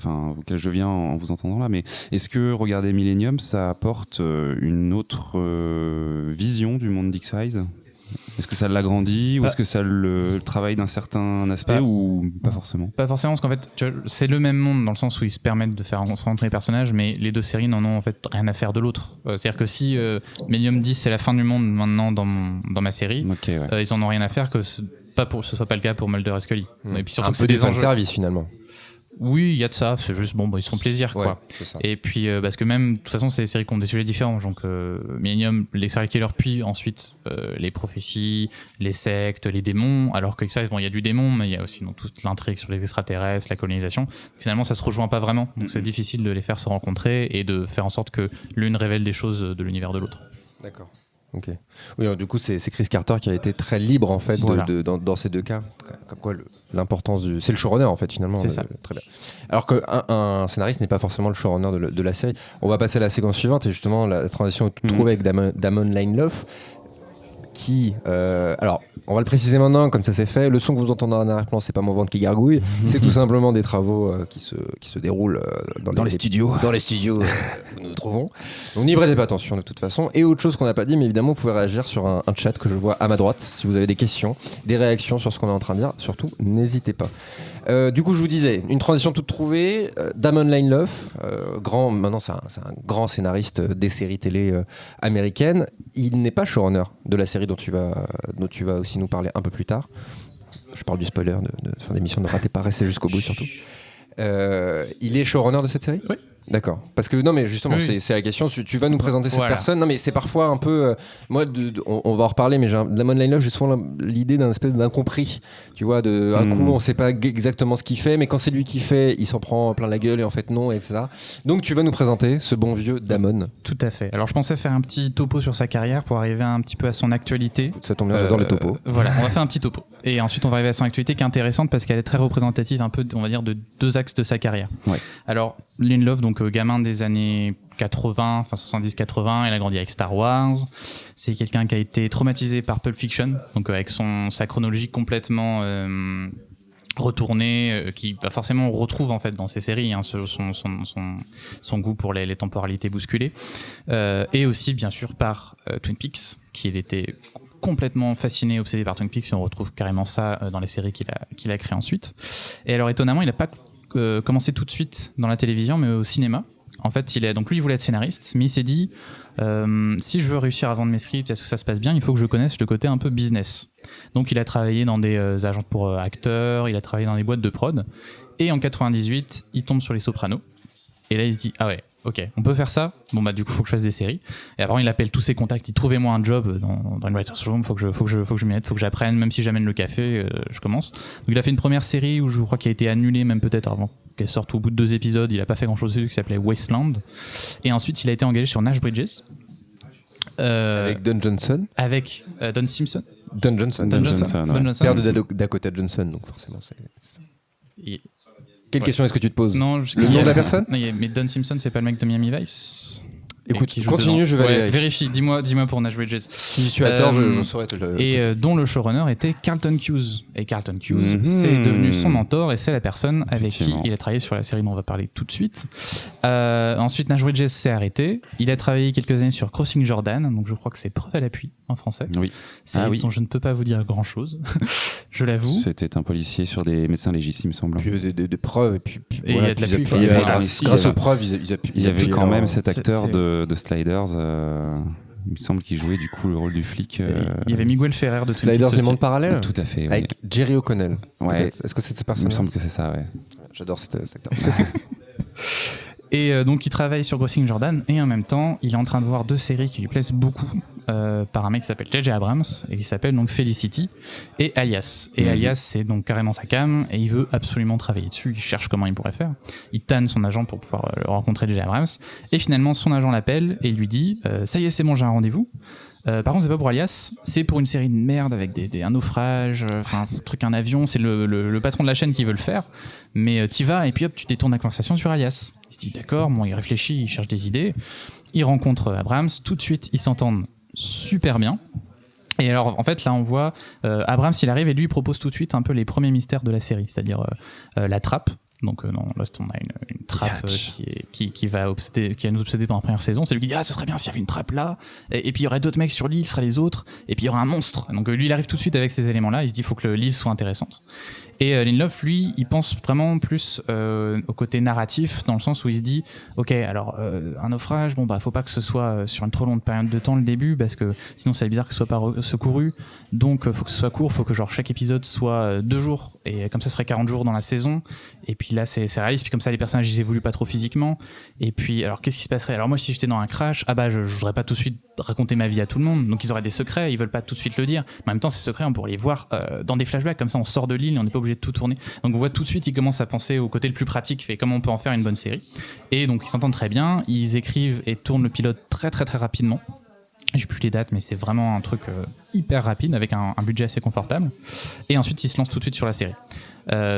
je viens en vous entendant là, mais est-ce que regarder Millennium, ça apporte une autre vision du monde d'X-Files ? Est-ce que ça l'agrandit ou est-ce que ça le travaille d'un certain aspect ou pas forcément? Pas forcément, parce qu'en fait, c'est le même monde dans le sens où ils se permettent de faire rentrer les personnages, mais les deux séries n'en ont en fait rien à faire de l'autre. C'est-à-dire que si Millennium 10 c'est la fin du monde maintenant dans ma série, okay, ouais. Ils en ont rien à faire que ce soit pas le cas pour Mulder et Scully. Et puis surtout un peu des fanservice finalement. Oui, il y a de ça, c'est juste ils se font plaisir quoi. Ouais, c'est ça. Et puis parce que même de toute façon c'est des séries qui ont des sujets différents, donc Millennium, les serial killers, puis ensuite les prophéties, les sectes, les démons, alors que X-Files, il y a du démon, mais il y a aussi toute l'intrigue sur les extraterrestres, la colonisation. Finalement ça se rejoint pas vraiment, donc c'est difficile de les faire se rencontrer et de faire en sorte que l'une révèle des choses de l'univers de l'autre. D'accord. Ok. Oui, du coup, c'est Chris Carter qui a été très libre en fait voilà. dans ces deux cas. Comme quoi, l'importance c'est le showrunner en fait finalement. C'est ça. Très bien. Alors qu'un scénariste n'est pas forcément le showrunner de la série. On va passer à la séquence suivante et justement la transition est toute trouvée avec Damon Lindelof. Qui, alors, on va le préciser maintenant, comme ça c'est fait. Le son que vous entendez en arrière-plan, c'est pas mon ventre qui gargouille, c'est tout simplement des travaux qui se déroulent dans les studios. Dans les studios où nous nous trouvons. Donc n'y prêtez pas attention de toute façon. Et autre chose qu'on n'a pas dit, mais évidemment, vous pouvez réagir sur un chat que je vois à ma droite. Si vous avez des questions, des réactions sur ce qu'on est en train de dire, surtout, n'hésitez pas. Du coup, je vous disais, une transition toute trouvée. Damon Lindelof, maintenant c'est un grand scénariste des séries télé américaines. Il n'est pas showrunner de la série dont tu vas aussi nous parler un peu plus tard. Je parle du spoiler de fin d'émission, ne ratez pas, restez jusqu'au bout surtout. Il est showrunner de cette série ? Oui. D'accord. Parce que non, mais justement, c'est la question. Tu vas nous présenter cette personne. Non, mais c'est parfois un peu. Moi, on va en reparler, mais Damon Lindelof, j'ai souvent l'idée d'un espèce d'incompris. Tu vois, un coup, on sait pas exactement ce qu'il fait, mais quand c'est lui qui fait, il s'en prend plein la gueule et en fait non, etc. Donc, tu vas nous présenter ce bon vieux Damon. Tout à fait. Alors, je pensais faire un petit topo sur sa carrière pour arriver un petit peu à son actualité. Ça tombe bien, j'adore les topos. Voilà, on va faire un petit topo. Et ensuite, on va arriver à son actualité qui est intéressante parce qu'elle est très représentative, un peu, on va dire, de deux axes de sa carrière. Ouais. Alors, Lindelof, donc gamin des années 80, enfin 70-80, il a grandi avec Star Wars. C'est quelqu'un qui a été traumatisé par Pulp Fiction, donc avec sa chronologie complètement retournée, qui forcément on retrouve en fait dans ses séries, hein, son goût pour les temporalités bousculées, et aussi bien sûr par Twin Peaks, qui il était complètement fasciné, obsédé par Twin Peaks, et on retrouve carrément ça dans les séries qu'il a créées ensuite. Et alors étonnamment, il n'a pas commencé tout de suite dans la télévision, mais au cinéma. En fait, donc lui, il voulait être scénariste, mais il s'est dit si je veux réussir à vendre mes scripts, est-ce que ça se passe bien, il faut que je connaisse le côté un peu business. Donc il a travaillé dans des agences pour acteurs, il a travaillé dans des boîtes de prod, et en 98, il tombe sur Les Sopranos. Et là, il se dit ah ouais, ok, on peut faire ça. Bon bah du coup, faut que je fasse des séries. Et après, il appelle tous ses contacts, il trouvez-moi un job dans une writer's room, faut que je m'y mette, faut que j'apprenne, même si j'amène le café, je commence. Donc il a fait une première série où je crois qu'elle a été annulée, même peut-être avant qu'elle sorte au bout de 2 épisodes. Il a pas fait grand chose dessus, qui s'appelait Wasteland. Et ensuite, il a été engagé sur Nash Bridges. Avec Don Johnson. Avec Don Simpson. Don Johnson. Père de Dakota Johnson, donc forcément c'est ça. Quelle question est-ce que tu te poses? Non, le nom de la personne? Non, mais Don Simpson, c'est pas le mec de Miami Vice? Écoute, continue, je vais aller vérifier. Dis-moi pour Nash Bridges. Si je suis à tort, je saurais te le... Et dont le showrunner était Carlton Cuse. Et Carlton Cuse, c'est devenu son mentor et c'est la personne avec qui il a travaillé sur la série dont on va parler tout de suite. Ensuite, Nash Bridges s'est arrêté. Il a travaillé quelques années sur Crossing Jordan, donc je crois que c'est Preuve à l'appui en français. Oui. C'est dont je ne peux pas vous dire grand-chose, je l'avoue. C'était un policier sur des médecins légistes, il me semble. Puis des preuves, et puis il y a de l'appui. Grâce aux preuves, il y avait quand même cet acteur de Sliders, il me semble qu'il jouait du coup le rôle du flic. Il y avait Miguel Ferrer de Sliders du monde parallèle. Tout à fait. Avec Jerry O'Connell. Ouais. Est-ce que c'est cette personne? Il me semble que c'est ça, ouais. J'adore cet acteur. Et donc il travaille sur Crossing Jordan et en même temps il est en train de voir 2 séries qui lui plaisent beaucoup par un mec qui s'appelle J.J. Abrams et qui s'appelle donc Felicity et Alias. Et Alias c'est donc carrément sa cam et il veut absolument travailler dessus, il cherche comment il pourrait faire. Il tanne son agent pour pouvoir rencontrer J.J. Abrams et finalement son agent l'appelle et il lui dit ça y est c'est bon j'ai un rendez-vous. Par contre c'est pas pour Alias, c'est pour une série de merde avec un naufrage, un avion, c'est le patron de la chaîne qui veut le faire, mais t'y vas et puis hop tu détournes la conversation sur Alias. Il se dit d'accord, il réfléchit, il cherche des idées, il rencontre Abrams, tout de suite ils s'entendent super bien. Et alors en fait là on voit Abrams il arrive et lui il propose tout de suite un peu les premiers mystères de la série, c'est-à-dire la trappe. Donc dans Lost on a une trappe qui va nous obséder pendant la première saison. C'est lui qui dit ce serait bien s'il y avait une trappe là et puis il y aurait d'autres mecs sur l'île, ce seraient les autres et puis il y aura un monstre. Donc lui il arrive tout de suite avec ces éléments là, il se dit il faut que le livre soit intéressant. Et Lindelof lui il pense vraiment plus au côté narratif dans le sens où il se dit ok alors un naufrage faut pas que ce soit sur une trop longue période de temps le début parce que sinon c'est bizarre que ce soit pas secouru, donc faut que ce soit court, faut que genre chaque épisode soit 2 jours et comme ça ferait 40 jours dans la saison et puis là c'est réaliste, puis comme ça les personnages ils évoluent pas trop physiquement et puis alors qu'est-ce qui se passerait, alors moi si j'étais dans un crash je voudrais pas tout de suite raconter ma vie à tout le monde, donc ils auraient des secrets, ils veulent pas tout de suite le dire, mais en même temps ces secrets on pourrait les voir dans des flashbacks, comme ça on sort de l'île et on n'est pas obligé de tout tourner, donc on voit tout de suite ils commencent à penser au côté le plus pratique et comment on peut en faire une bonne série, et donc ils s'entendent très bien, ils écrivent et tournent le pilote très très très rapidement. J'ai plus les dates, mais c'est vraiment un truc hyper rapide avec un budget assez confortable. Et ensuite, ils se lancent tout de suite sur la série,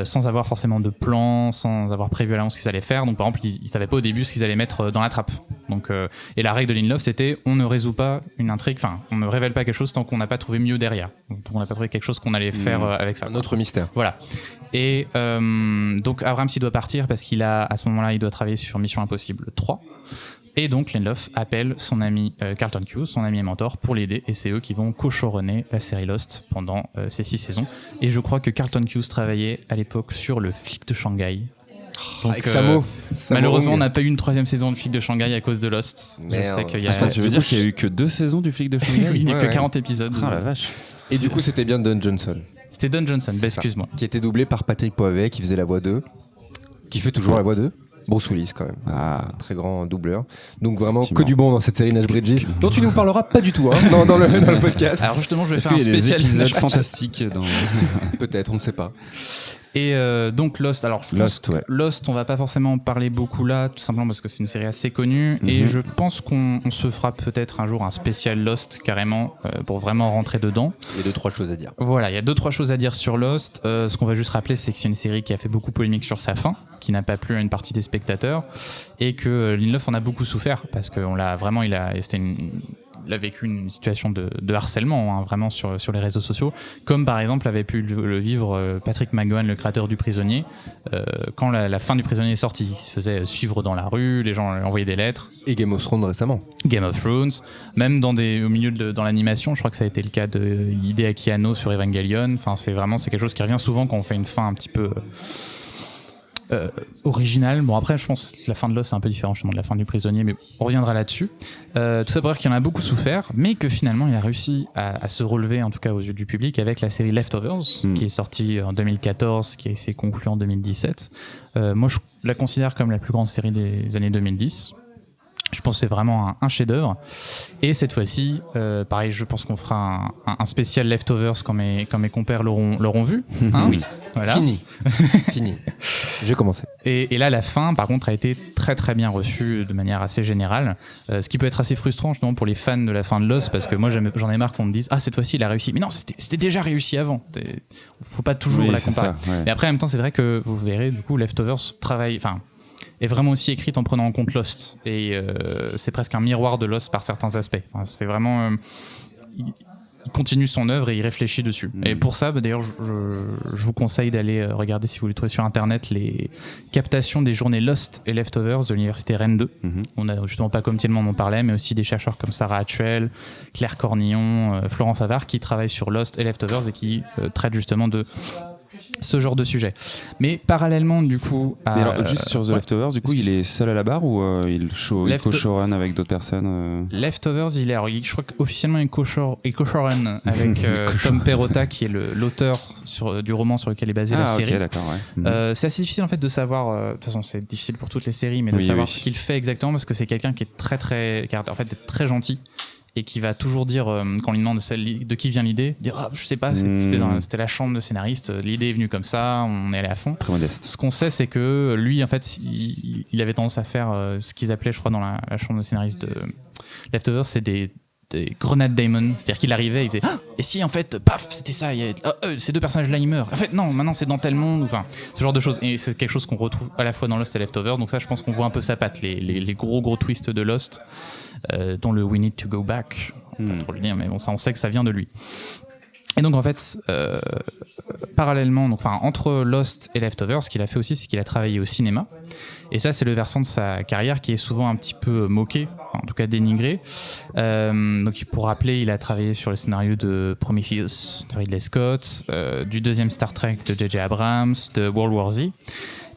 sans avoir forcément de plan, sans avoir prévu à l'avance ce qu'ils allaient faire. Donc, par exemple, ils savaient pas au début ce qu'ils allaient mettre dans la trappe. Donc, et la règle de Lindelof, c'était on ne résout pas une intrigue, enfin, on ne révèle pas quelque chose tant qu'on n'a pas trouvé mieux derrière. Donc, on n'a pas trouvé quelque chose qu'on allait faire avec ça. Un autre mystère. Voilà. Et donc, Abrams, il doit partir parce qu'il a, à ce moment-là, il doit travailler sur Mission Impossible 3. Et donc Lindelof appelle son ami Carlton Cuse, son ami et mentor, pour l'aider, et c'est eux qui vont co-showrunner la série Lost pendant ces 6 saisons. Et je crois que Carlton Cuse travaillait à l'époque sur le flic de Shanghai. Donc, avec Samo. Malheureusement, on n'a pas eu une 3e saison de flic de Shanghai à cause de Lost. Merde. Je sais qu'il y a... Attends, tu veux dire qu'il y a eu que 2 saisons du flic de Shanghai? Oui, il n'y a que 40 épisodes. Ah la vache. Et du coup, c'était bien Don Johnson. C'était Don Johnson, excuse-moi. Qui était doublé par Patrick Poivet, qui faisait la voix 2, qui fait toujours la voix 2. Bruce Willis quand même, très grand doubleur. Donc vraiment que du bon dans cette série Nash Bridges, dont tu nous parleras pas du tout dans le podcast. Alors justement, je vais faire un spécial épisode fantastique dans... Peut-être, on ne sait pas. Et donc Lost, alors Lost, on va pas forcément parler beaucoup là, tout simplement parce que c'est une série assez connue, et je pense qu'on se fera peut-être un jour un spécial Lost carrément pour vraiment rentrer dedans. Il y a 2-3 choses à dire. Voilà, il y a 2-3 choses à dire sur Lost. Ce qu'on va juste rappeler, c'est que c'est une série qui a fait beaucoup polémique sur sa fin, qui n'a pas plu à une partie des spectateurs, et que Lindelof en a beaucoup souffert parce qu'on l'a vraiment, il a vécu une situation de harcèlement vraiment sur les réseaux sociaux, comme par exemple avait pu le vivre Patrick McGowan, le créateur du Prisonnier, quand la fin du Prisonnier est sortie. Il se faisait suivre dans la rue, les gens lui envoyaient des lettres. Et Game of Thrones récemment. Game of Thrones, même dans l'animation, je crois que ça a été le cas de Hideaki Anno sur Evangelion. Enfin, c'est quelque chose qui revient souvent quand on fait une fin un petit peu original. Bon, après, je pense que la fin de Lost c'est un peu différent justement de la fin du Prisonnier, mais on reviendra là-dessus. Tout ça pour dire qu'il en a beaucoup souffert, mais que finalement il a réussi à se relever, en tout cas aux yeux du public, avec la série Leftovers, qui est sortie en 2014, qui s'est conclue en 2017. Moi, je la considère comme la plus grande série des années 2010. Je pense que c'est vraiment un chef-d'œuvre. Et cette fois-ci, pareil, je pense qu'on fera un spécial Leftovers quand mes compères l'auront vu. Hein, oui, voilà. Fini. J'ai commencé. Et là, la fin, par contre, a été très très bien reçue de manière assez générale. Ce qui peut être assez frustrant justement pour les fans de la fin de Lost, parce que moi j'en ai marre qu'on me dise cette fois-ci il a réussi. Mais non, c'était déjà réussi avant. Faut pas toujours la comparer. Mais après, en même temps, c'est vrai que vous verrez, du coup, Leftovers est vraiment aussi écrite en prenant en compte Lost, et c'est presque un miroir de Lost par certains aspects. Enfin, c'est vraiment il continue son œuvre et il réfléchit dessus. Et pour ça, d'ailleurs, je vous conseille d'aller regarder, si vous voulez trouver sur internet, les captations des journées Lost et Leftovers de l'université Rennes 2. On a justement pas comme Tillman en parlait, mais aussi des chercheurs comme Sarah Hatchwell, Claire Cornillon, Florent Favard, qui travaillent sur Lost et Leftovers et qui traitent justement de ce genre de sujet. Mais parallèlement, du coup, alors, juste sur The Leftovers, du coup, il est seul à la barre ou il co-showrun avec d'autres personnes Leftovers, je crois qu'officiellement il co-showrun avec Tom Perrotta, qui est l'auteur du roman sur lequel est basée la série. Ok, d'accord, ouais. C'est assez difficile en fait de savoir. De toute façon, c'est difficile pour toutes les séries, mais de savoir ce qu'il fait exactement, parce que c'est quelqu'un qui est très gentil. Et qui va toujours dire, quand on lui demande de qui vient l'idée, dire je sais pas, c'était la chambre de scénariste, l'idée est venue comme ça, on est allé à fond. Très modeste. Ce qu'on sait, c'est que lui, en fait, il avait tendance à faire ce qu'ils appelaient, je crois, dans la chambre de scénariste de Leftovers, c'est des grenades Damon, c'est-à-dire qu'il arrivait, il faisait et si en fait, paf, c'était ça, ces deux personnages là ils meurent, en fait non, maintenant c'est dans tel monde, enfin ce genre de choses, et c'est quelque chose qu'on retrouve à la fois dans Lost et Leftovers, donc ça je pense qu'on voit un peu sa patte, les gros twists de Lost, dont le We Need to Go Back, on va pas trop le dire, mais bon, ça on sait que ça vient de lui. Et donc en fait, parallèlement, entre Lost et Leftovers, ce qu'il a fait aussi, c'est qu'il a travaillé au cinéma. Et ça, c'est le versant de sa carrière qui est souvent un petit peu moqué, en tout cas dénigré. Donc pour rappeler, il a travaillé sur le scénario de Prometheus de Ridley Scott, du deuxième Star Trek de J.J. Abrams, de World War Z.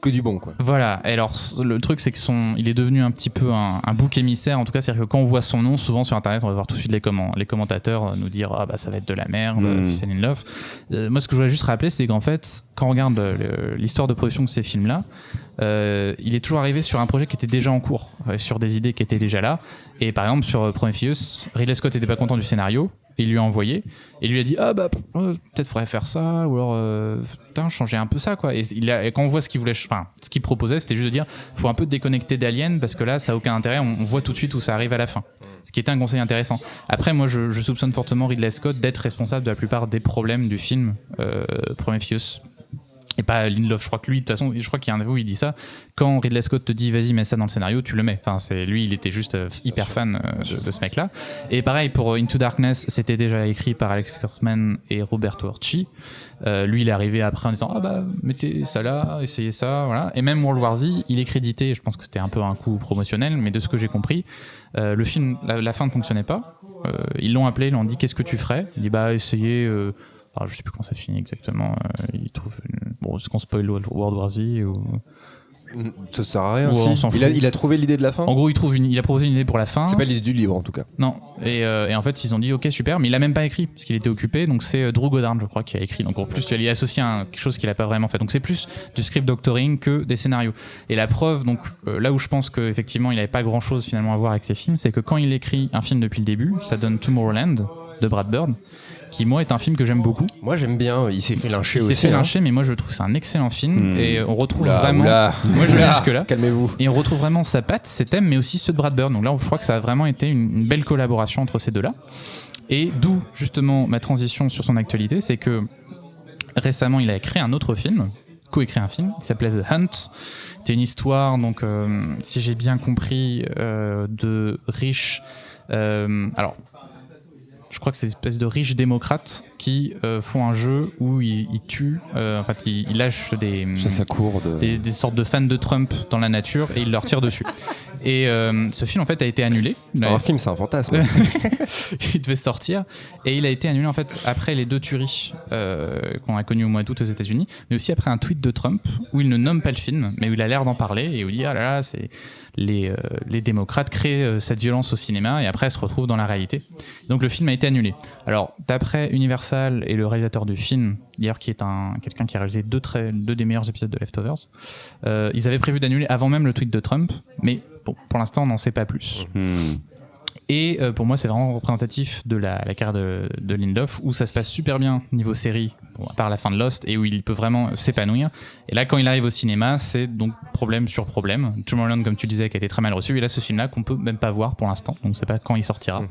Que du bon, quoi. Voilà. Et alors, le truc, c'est il est devenu un petit peu un bouc émissaire. En tout cas, c'est-à-dire que quand on voit son nom, souvent sur Internet, on va voir tout de suite les commentateurs nous dire ça va être de la merde, c'est Lindelof. Moi, ce que je voulais juste rappeler, c'est qu'en fait, quand on regarde l'histoire de production de ces films-là, il est toujours arrivé sur un projet qui était déjà en cours, sur des idées qui étaient déjà là. Et par exemple, sur Prometheus, Ridley Scott n'était pas content du scénario. Il lui a envoyé et lui a dit peut-être faudrait faire ça, ou alors changer un peu ça, quoi. Et quand on voit ce qu'il proposait, c'était juste de dire faut un peu déconnecter d'Alien, parce que là ça a aucun intérêt, on voit tout de suite où ça arrive à la fin, ce qui était un conseil intéressant. Après, moi je soupçonne fortement Ridley Scott d'être responsable de la plupart des problèmes du film Prometheus. Et pas Lindelof, je crois que lui, de toute façon, je crois qu'il y a un interview où il dit ça. Quand Ridley Scott te dit vas-y, mets ça dans le scénario, tu le mets. Enfin, lui, il était juste hyper fan de ce mec-là. Et pareil pour Into Darkness, c'était déjà écrit par Alex Kurtzman et Roberto Orci. Lui, il est arrivé après en disant mettez ça là, essayez ça, voilà. Et même World War Z, il est crédité. Je pense que c'était un peu un coup promotionnel, mais de ce que j'ai compris, le film, la fin ne fonctionnait pas. Ils l'ont appelé, ils lui ont dit qu'est-ce que tu ferais. Il dit essayez. Alors, je sais plus comment ça finit exactement. Il trouve est-ce qu'on spoil World War Z ou Ça sert à rien. Ouais, Si. Il a trouvé l'idée de la fin. En gros, il a proposé une idée pour la fin. C'est pas l'idée du livre en tout cas. Non. Et en fait, ils ont dit ok super, mais il a même pas écrit parce qu'il était occupé. Donc c'est Drew Goddard, je crois, qui a écrit. Donc en plus, tu as associé à quelque chose qu'il a pas vraiment fait. Donc c'est plus du script doctoring que des scénarios. Et la preuve, donc là où je pense qu'effectivement il avait pas grand chose finalement à voir avec ses films, c'est que quand il écrit un film depuis le début, ça donne Tomorrowland de Brad Bird, qui moi est un film que j'aime beaucoup. Moi j'aime bien, il s'est fait lyncher aussi. Il s'est fait lyncher, mais moi je trouve que c'est un excellent film et on retrouve vraiment. Moi je vais jusque là. Calmez-vous. Et on retrouve vraiment sa patte, ses thèmes, mais aussi ceux de Brad Bird. Donc là, je crois que ça a vraiment été une belle collaboration entre ces deux-là. Et d'où justement ma transition sur son actualité, c'est que récemment il a écrit un autre film, co-écrit un film qui s'appelait The Hunt. C'était une histoire, donc si j'ai bien compris, de riches. Alors. Je crois que c'est une espèce de riches démocrates qui font un jeu où ils tuent, en fait, ils lâchent des sortes de fans de Trump dans la nature et ils leur tirent dessus. Et ce film en fait a été annulé. Un film, c'est un fantasme. Il devait sortir et il a été annulé en fait après les 2 tueries qu'on a connues au mois d'août aux États-Unis, mais aussi après un tweet de Trump où il ne nomme pas le film, mais où il a l'air d'en parler et où il dit ah là là, c'est les démocrates créent cette violence au cinéma et après elle se retrouve dans la réalité. Donc le film a été annulé. Alors d'après Universal et le réalisateur du film, d'ailleurs qui est quelqu'un qui a réalisé 2 des meilleurs épisodes de Leftovers, ils avaient prévu d'annuler avant même le tweet de Trump, mais bon, pour l'instant on n'en sait pas plus. Et pour moi c'est vraiment représentatif de la carrière de Lindelof, où ça se passe super bien niveau série, bon, à part la fin de Lost, et où il peut vraiment s'épanouir. Et là quand il arrive au cinéma, c'est donc problème sur problème. Tomorrowland, comme tu disais, qui a été très mal reçu, et là ce film là qu'on peut même pas voir pour l'instant, donc on sait pas quand il sortira.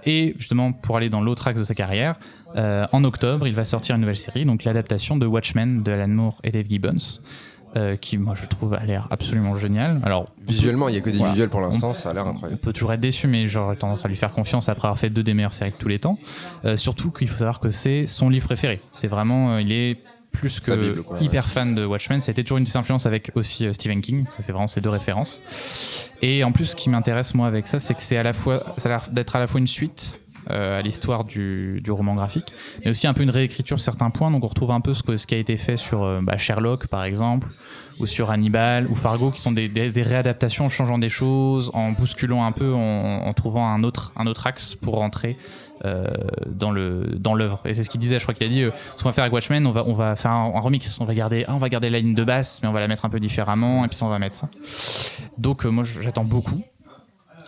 Et justement pour aller dans l'autre axe de sa carrière, en octobre il va sortir une nouvelle série, donc l'adaptation de Watchmen de Alan Moore et Dave Gibbons, qui moi je trouve a l'air absolument génial. Alors visuellement il y a que des visuels pour l'instant, ça a l'air incroyable. On peut toujours être déçu, mais j'aurais tendance à lui faire confiance après avoir fait 2 des meilleures séries de tous les temps. Surtout qu'il faut savoir que c'est son livre préféré. C'est vraiment, il est plus que Bible, hyper fan de Watchmen. Ça a été toujours une de ses influences avec aussi Stephen King. Ça c'est vraiment ces 2 références. Et en plus, ce qui m'intéresse moi avec ça, c'est que c'est à la fois, ça a l'air d'être à la fois une suite à l'histoire du roman graphique, mais aussi un peu une réécriture sur certains points. Donc on retrouve un peu ce qui a été fait sur Sherlock par exemple, ou sur Hannibal ou Fargo, qui sont des réadaptations en changeant des choses, en bousculant un peu, en trouvant un autre axe pour rentrer dans l'œuvre. Et c'est ce qu'il disait, je crois qu'il a dit ce qu'on va faire avec Watchmen, on va faire un remix, on va garder la ligne de basse, mais on va la mettre un peu différemment, et puis ça on va mettre ça. Donc moi j'attends beaucoup.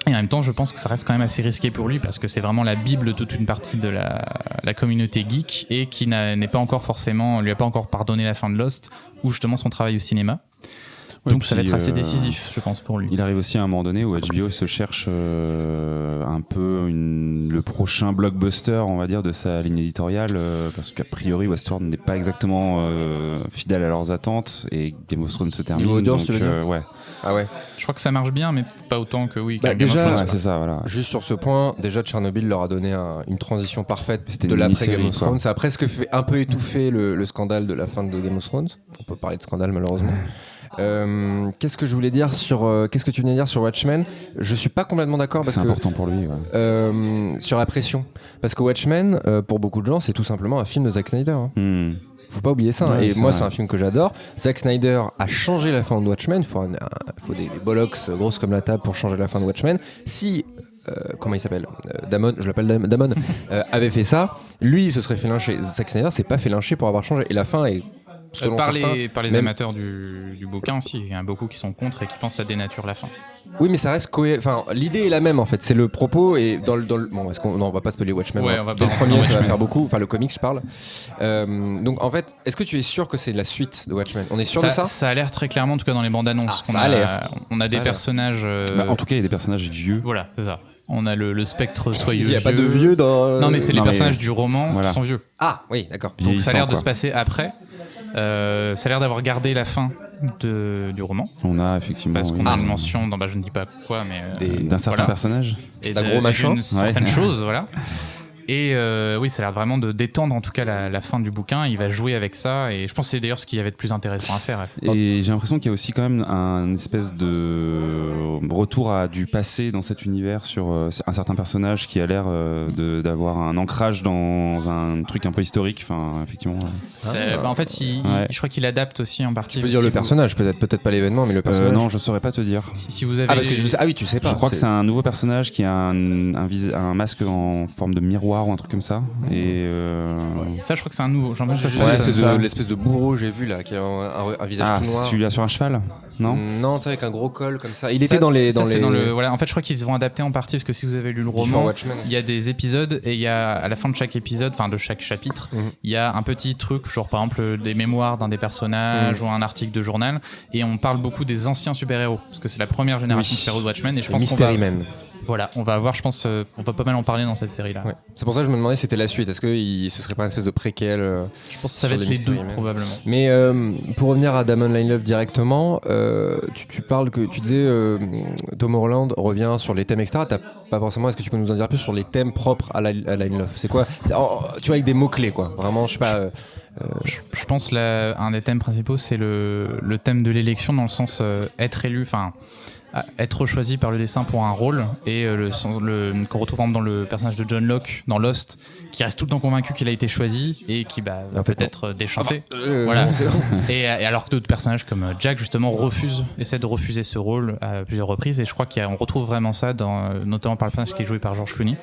Et en même temps, je pense que ça reste quand même assez risqué pour lui, parce que c'est vraiment la bible de toute une partie de la communauté geek, et qui lui a pas encore pardonné la fin de Lost, ou justement son travail au cinéma. Ouais, donc ça va être assez décisif, je pense, pour lui. Il arrive aussi à un moment donné où HBO se cherche un peu le prochain blockbuster, on va dire, de sa ligne éditoriale, parce qu'a priori Westworld n'est pas exactement fidèle à leurs attentes, et Game of Thrones se termine. Niveau audience, tu veux dire ? Ouais. Ah ouais. Je crois que ça marche bien, mais pas autant que déjà, c'est ça, voilà. Juste sur ce point, déjà Tchernobyl leur a donné une transition parfaite. C'était de l'après Game of Thrones. Ça a presque un peu étouffé le scandale de la fin de Game of Thrones. On peut parler de scandale malheureusement. Qu'est-ce que je voulais dire qu'est-ce que tu venais dire sur Watchmen ? Je suis pas complètement d'accord parce c'est important pour lui. Ouais. Sur la pression, parce que Watchmen, pour beaucoup de gens, c'est tout simplement un film de Zack Snyder. Faut pas oublier ça. Ouais, et moi, vrai. C'est un film que j'adore. Zack Snyder a changé la fin de Watchmen. Il faut des bollocks grosses comme la table pour changer la fin de Watchmen. Si comment il s'appelle Damon, je l'appelle Damon, avait fait ça, lui, il se serait fait lyncher. Zack Snyder s'est pas fait lyncher pour avoir changé. Et la fin est par les amateurs du bouquin aussi, il y en a beaucoup qui sont contre et qui pensent que ça dénature la fin. Oui, mais ça reste enfin, l'idée est la même en fait, c'est le propos. Et dans le bon, on va pas spoiler Watchmen. Ouais, dès le premier, ça va faire beaucoup. Enfin, le comics, je parle. Donc en fait, est-ce que tu es sûr que c'est la suite de Watchmen ? On est sûr de ça ? Ça a l'air très clairement, en tout cas dans les bandes annonces. On a des personnages. En tout cas, il y a des personnages vieux. Voilà, c'est ça. On a le spectre soyeux. Il n'y a pas de vieux dans. Non, mais c'est les personnages du roman qui sont vieux. Ah, oui, d'accord. Donc ça a l'air de se passer après. Ça a l'air d'avoir gardé la fin du roman. On a effectivement. Parce qu'on a une mention dans, je ne dis pas quoi, mais. D'un certain personnage. Et d'un gros machin. Certaines choses, voilà. Et oui, ça a l'air vraiment de détendre en tout cas la fin du bouquin. Il va jouer avec ça, et je pense que c'est d'ailleurs ce qu'il y avait de plus intéressant à faire. Et j'ai l'impression qu'il y a aussi quand même un espèce de retour à du passé dans cet univers sur un certain personnage qui a l'air d'avoir un ancrage dans un truc un peu historique. Enfin, effectivement. En fait, je crois qu'il adapte aussi en partie. Tu peux dire le personnage, peut-être pas l'événement, mais le personnage. Non, je saurais pas te dire. Si vous avez. Parce que oui, tu sais pas. Je crois que c'est un nouveau personnage qui a un masque en forme de miroir ou un truc comme ça. Et ça, je crois que c'est un nouveau. C'est l'espèce de bourreau, j'ai vu là, qui a un visage tout noir. Celui-là sur un cheval. Non, tu sais, avec un gros col comme ça. Il était dans les. Voilà. En fait, je crois qu'ils vont adapter en partie parce que si vous avez lu le roman, il y a des épisodes et il y a à la fin de chaque épisode, enfin de chaque chapitre, il y a un petit truc, genre par exemple des mémoires d'un des personnages ou un article de journal, et on parle beaucoup des anciens super-héros parce que c'est la première génération de super-héros de Watchmen, et je pense qu'on va. Voilà, on va avoir, je pense, on va pas mal en parler dans cette série-là. Ouais. C'est pour ça que je me demandais si c'était la suite. Est-ce que ce serait pas une espèce de préquel Je pense que ça va être les deux, probablement. Mais pour revenir à Damon Lindelof directement, tu disais Tom Holland revient sur les thèmes, etc. T'as pas forcément. Est-ce que tu peux nous en dire plus sur les thèmes propres à Lindelof ? C'est quoi ? Tu vois, avec des mots-clés, quoi. Vraiment, je sais pas. Je pense un des thèmes principaux, c'est le thème de l'élection, dans le sens être élu, enfin. Être choisi par le destin pour un rôle, et qu'on retrouve par exemple dans le personnage de John Locke dans Lost, qui reste tout le temps convaincu qu'il a été choisi et qui va peut-être déchanter. Voilà. Et alors que d'autres personnages comme Jack justement essaient de refuser ce rôle à plusieurs reprises, et je crois qu'on retrouve vraiment ça notamment par le personnage qui est joué par George Clooney.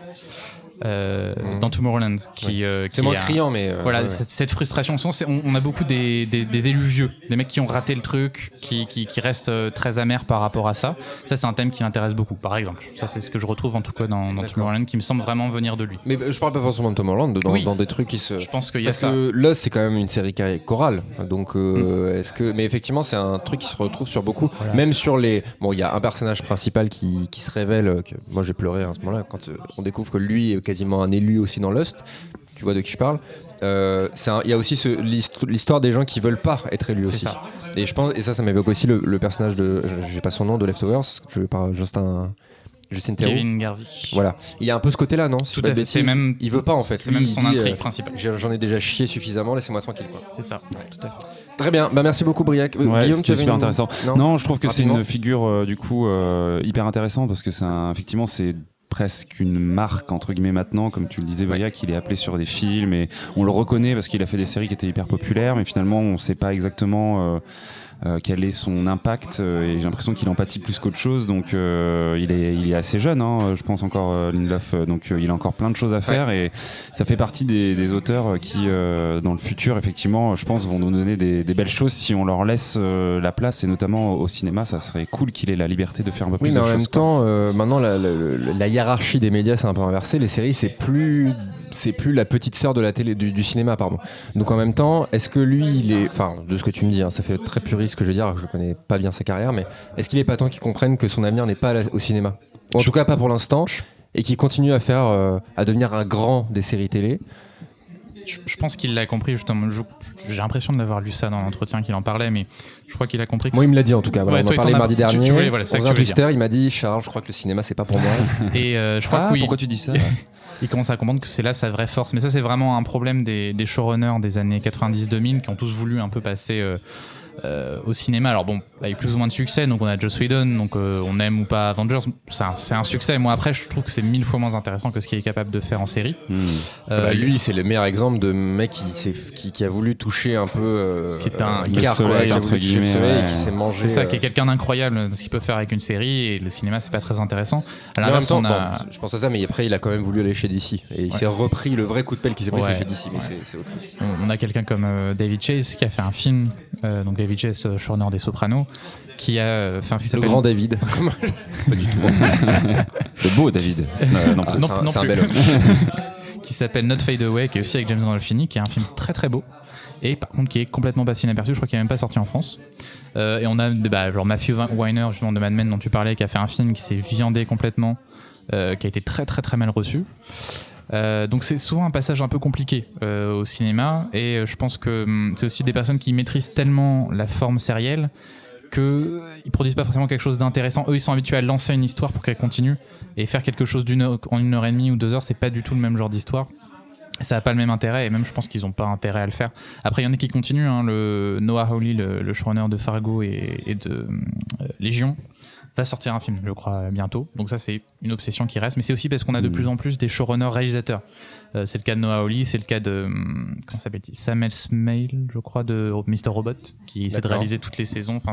Dans Tomorrowland c'est moins criant, mais voilà, cette frustration, on a beaucoup des élus vieux, des mecs qui ont raté le truc, qui restent très amers par rapport à ça. C'est un thème qui m'intéresse beaucoup, par exemple. Ça, c'est ce que je retrouve en tout cas dans Tomorrowland, qui me semble vraiment venir de lui. Mais je parle pas forcément de Tomorrowland, dans des trucs qui se. Je pense qu'il y a ça. Parce que Lost, c'est quand même une série chorale, donc mais effectivement, c'est un truc qui se retrouve sur beaucoup, même sur les. Bon, il y a un personnage principal qui se révèle. Moi, j'ai pleuré à ce moment-là quand on découvre que lui est quasiment un élu aussi dans Lost. Tu vois de qui je parle. Il y a aussi l'histoire des gens qui veulent pas être élus aussi. Ça. Et je pense, et ça m'évoque aussi le personnage j'ai pas son nom, de Leftovers, je parle Justin Theroux. Kevin Garvey. Voilà. Il y a un peu ce côté-là, non ? Tout à fait. Il veut pas en fait. C'est même son intrigue principale. J'en ai déjà chié suffisamment, laissez-moi tranquille, quoi. C'est ça. Tout à fait. Très bien. Merci beaucoup, Briac. Guillaume, c'était super intéressant. Non, je trouve que c'est une figure du coup hyper intéressante, parce que effectivement c'est presque une marque entre guillemets maintenant, comme tu le disais, Briac, il est appelé sur des films et on le reconnaît parce qu'il a fait des séries qui étaient hyper populaires, mais finalement on sait pas exactement quel est son impact, et j'ai l'impression qu'il empathie plus qu'autre chose, donc il est assez jeune, je pense encore, Lindelof, donc il a encore plein de choses à faire, et ça fait partie des auteurs qui dans le futur effectivement je pense vont nous donner des belles choses si on leur laisse la place, et notamment au cinéma ça serait cool qu'il ait la liberté de faire un peu plus de choses. Oui, mais en même temps maintenant la hiérarchie des médias c'est un peu inversé, les séries c'est plus la petite sœur de la télé, du cinéma, pardon. Donc en même temps, est-ce que lui, enfin, de ce que tu me dis, ça fait très puriste ce que je veux dire, je connais pas bien sa carrière, mais est-ce qu'il est pas temps qu'il comprenne que son avenir n'est pas au cinéma, ou en tout cas pas pour l'instant, et qu'il continue à à devenir un grand des séries télé? Je pense qu'il l'a compris, justement. J'ai l'impression de l'avoir lu ça dans l'entretien qu'il en parlait, mais je crois qu'il a compris que... Moi, il me l'a dit en tout cas. Voilà, on en parlait mardi dernier. On un Twister, il m'a dit, Charles, je crois que le cinéma, c'est pas pour moi. Et je crois que oui. Pourquoi tu dis ça? Il commence à comprendre que c'est là sa vraie force. Mais ça, c'est vraiment un problème des showrunners des années 90-2000 qui ont tous voulu un peu passer au cinéma. Alors bon, avec plus ou moins de succès. Donc on a Joss Whedon, donc on aime ou pas Avengers, c'est un succès. Moi après, je trouve que c'est 1000 fois moins intéressant que ce qu'il est capable de faire en série. Lui, c'est le meilleur exemple de mec qui a voulu toucher un peu qui est un Icare, soleil, entre guillemets, et qui s'est mangé. C'est ça, qui est quelqu'un d'incroyable, ce qu'il peut faire avec une série, et le cinéma c'est pas très intéressant. À l'inverse, je pense à ça, mais après il a quand même voulu aller chez DC et il s'est repris le vrai coup de pelle qui s'est pris chez DC, mais c'est autre chose. On a quelqu'un comme David Chase qui a fait un film, donc David Chase, showrunner des Sopranos, qui a fait un film qui s'appelle... Le grand David. Pas du tout. Le beau David. C'est un bel homme. Qui s'appelle Not Fade Away, qui est aussi avec James Gandolfini, qui est un film très très beau, et par contre qui est complètement passé inaperçu. Je crois qu'il n'est même pas sorti en France. Et on a genre Matthew Weiner, justement, de Mad Men dont tu parlais, qui a fait un film qui s'est viandé complètement, qui a été très très très mal reçu. Donc c'est souvent un passage un peu compliqué au cinéma, et je pense que c'est aussi des personnes qui maîtrisent tellement la forme sérielle qu'ils produisent pas forcément quelque chose d'intéressant. Eux, ils sont habitués à lancer une histoire pour qu'elle continue, et faire quelque chose en 1 heure et demie ou 2 heures, c'est pas du tout le même genre d'histoire. Ça n'a pas le même intérêt, et même je pense qu'ils n'ont pas intérêt à le faire. Après, il y en a qui continuent, le Noah Hawley, le showrunner de Fargo et de Légion, va sortir un film, je crois, bientôt. Donc ça, c'est une obsession qui reste. Mais c'est aussi parce qu'on a de plus en plus des showrunners réalisateurs. C'est le cas de Noah Hawley, c'est le cas de comment s'appelle-t-il, Sam Esmail, je crois, de Mr. Robot, qui essaie de réaliser toutes les saisons. Enfin,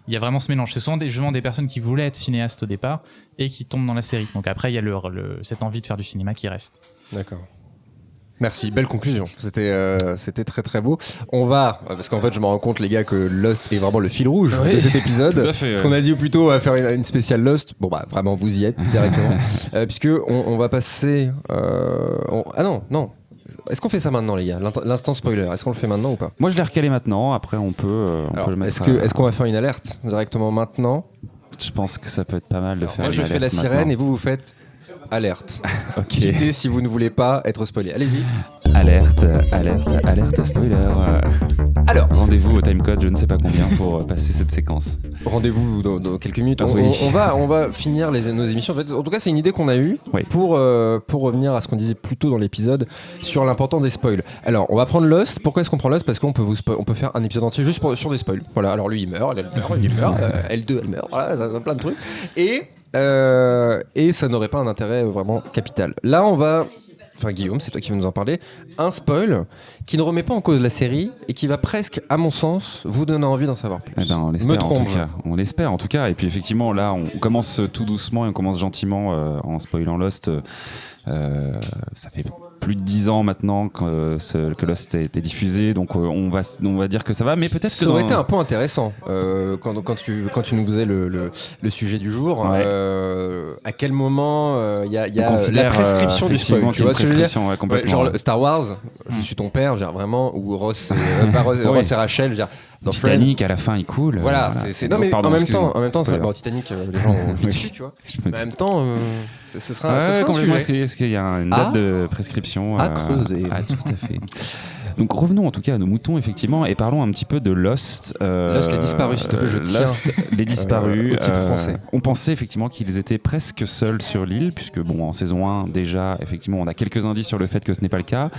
il y a vraiment ce mélange. Ce sont justement des personnes qui voulaient être cinéastes au départ et qui tombent dans la série. Donc après, il y a cette envie de faire du cinéma qui reste. D'accord. Merci, belle conclusion. C'était très très beau. On va, parce qu'en fait je me rends compte les gars que Lost est vraiment le fil rouge de cet épisode. Tout à fait, ce qu'on a dit plutôt, on va faire une spéciale Lost. Bon bah vraiment vous y êtes directement. Puisque on va passer... Ah non. Est-ce qu'on fait ça maintenant les gars? L'instant spoiler, est-ce qu'on le fait maintenant ou pas? Moi je l'ai recalé maintenant, après on peut le mettre... Est-ce qu'on va faire une alerte directement maintenant? Je pense que ça peut être pas mal de faire moi je fais la sirène maintenant. Et vous faites... Alerte. Ok. Quittez si vous ne voulez pas être spoilé. Allez-y. Alerte spoiler. Alors, rendez-vous au timecode, je ne sais pas combien, pour passer cette séquence. Rendez-vous dans quelques minutes. Oui. On va finir nos émissions. En fait, c'est une idée qu'on a eue pour revenir à ce qu'on disait plus tôt dans l'épisode sur l'important des spoils. Alors, on va prendre Lost. Pourquoi est-ce qu'on prend Lost? Parce qu'on peut on peut faire un épisode entier juste sur des spoils. Voilà. Alors lui, il meurt. Elle meurt. L2, elle meurt. Voilà, ça plein de trucs. Et ça n'aurait pas un intérêt vraiment capital. Là, on va... Enfin, Guillaume, c'est toi qui vas nous en parler. Un spoil qui ne remet pas en cause la série et qui va presque, à mon sens, vous donner envie d'en savoir plus. Eh ben, on l'espère en tout cas. Et puis effectivement, là, on commence tout doucement et on commence gentiment en spoilant Lost. Ça fait plus de 10 ans maintenant que Lost a été diffusé, donc on va dire que ça va, mais peut-être que ça aurait été un point intéressant quand tu nous faisais le sujet du jour. Ouais. À quel moment il y a la prescription du spoil, tu vois ce que je veux dire? Ouais, genre Star Wars, je suis ton père, vraiment, ou Ross et Rachel, dans Titanic Friends, à la fin il coule. Voilà. Non mais en même temps, Titanic, les gens ont vite dessus, tu vois. En même temps, ce sera un sujet. Est-ce qu'il y a une date de prescription à creuser? Tout à fait. Donc revenons en tout cas à nos moutons effectivement et parlons un petit peu de Lost. Lost les disparus, s'il te plaît, je tiens. Lost les disparus. Au titre français. On pensait effectivement qu'ils étaient presque seuls sur l'île, puisque bon, en saison 1 déjà effectivement on a quelques indices sur le fait que ce n'est pas le cas.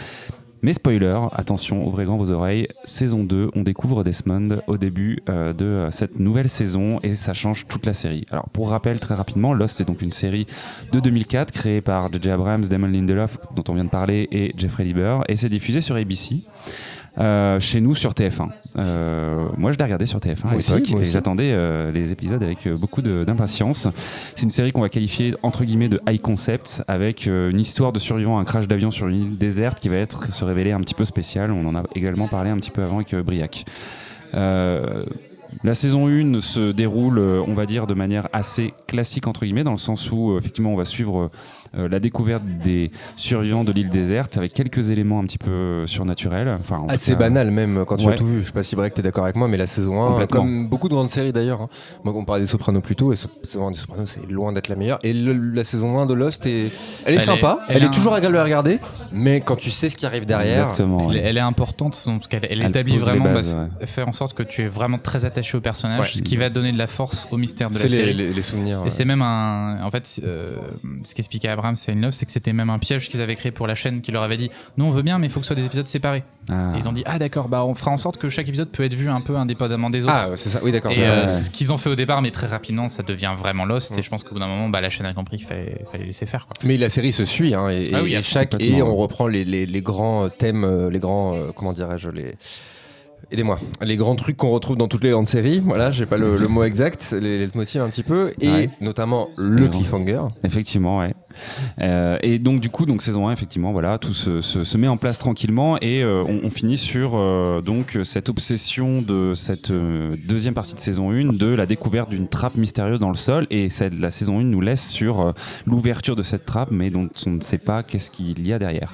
Mais spoiler, attention, ouvrez grand vos oreilles, saison 2, on découvre Desmond au début de cette nouvelle saison et ça change toute la série. Alors pour rappel, très rapidement, Lost c'est donc une série de 2004 créée par J.J. Abrams, Damon Lindelof dont on vient de parler et Jeffrey Lieber et c'est diffusé sur ABC. Chez nous sur TF1. Moi je l'ai regardé sur TF1 à l'époque et j'attendais les épisodes avec beaucoup d'impatience. C'est une série qu'on va qualifier entre guillemets de high concept avec une histoire de survivants à un crash d'avion sur une île déserte qui va se révéler un petit peu spéciale. On en a également parlé un petit peu avant avec Briac. La saison 1 se déroule, on va dire, de manière assez classique, entre guillemets, dans le sens où, effectivement, on va suivre la découverte des survivants de l'île déserte avec quelques éléments un petit peu surnaturels. Enfin, assez banal, même, quand tu as tout vu. Je sais pas si Break, t'es d'accord avec moi, mais la saison 1, comme beaucoup de grandes séries d'ailleurs, moi, on parlait des Sopranos plus tôt, et saison 1 des Sopranos, c'est loin d'être la meilleure. Et la saison 1 de Lost, elle est sympa, elle est toujours agréable à regarder, mais quand tu sais ce qui arrive derrière... Exactement. Elle est importante, parce qu'elle établit vraiment, faire en sorte que tu es vraiment très attaché au personnage, ce qui va donner de la force au mystère de la série. Les souvenirs. Et c'est même en fait, ce qu'expliquait Abrams et Villeneuve, c'est que c'était même un piège qu'ils avaient créé pour la chaîne, qui leur avait dit nous on veut bien, mais il faut que ce soit des épisodes séparés. Et ils ont dit d'accord, on fera en sorte que chaque épisode peut être vu un peu indépendamment des autres. C'est ça, oui, d'accord. Et c'est ce qu'ils ont fait au départ, mais très rapidement ça devient vraiment Lost. Et je pense qu'au bout d'un moment, la chaîne a compris qu'il fallait laisser faire, quoi. Mais la série se suit, et on reprend les grands thèmes, les grands, comment dirais-je, aidez-moi. Les grands trucs qu'on retrouve dans toutes les grandes séries, voilà, j'ai pas le mot exact, les motifs un petit peu, et notamment le cliffhanger. Effectivement, ouais. Et donc du coup, saison 1, effectivement, voilà, tout se met en place tranquillement et on finit sur donc cette obsession de cette deuxième partie de saison 1 de la découverte d'une trappe mystérieuse dans le sol, et la saison 1 nous laisse sur l'ouverture de cette trappe, mais dont on ne sait pas qu'est-ce qu'il y a derrière.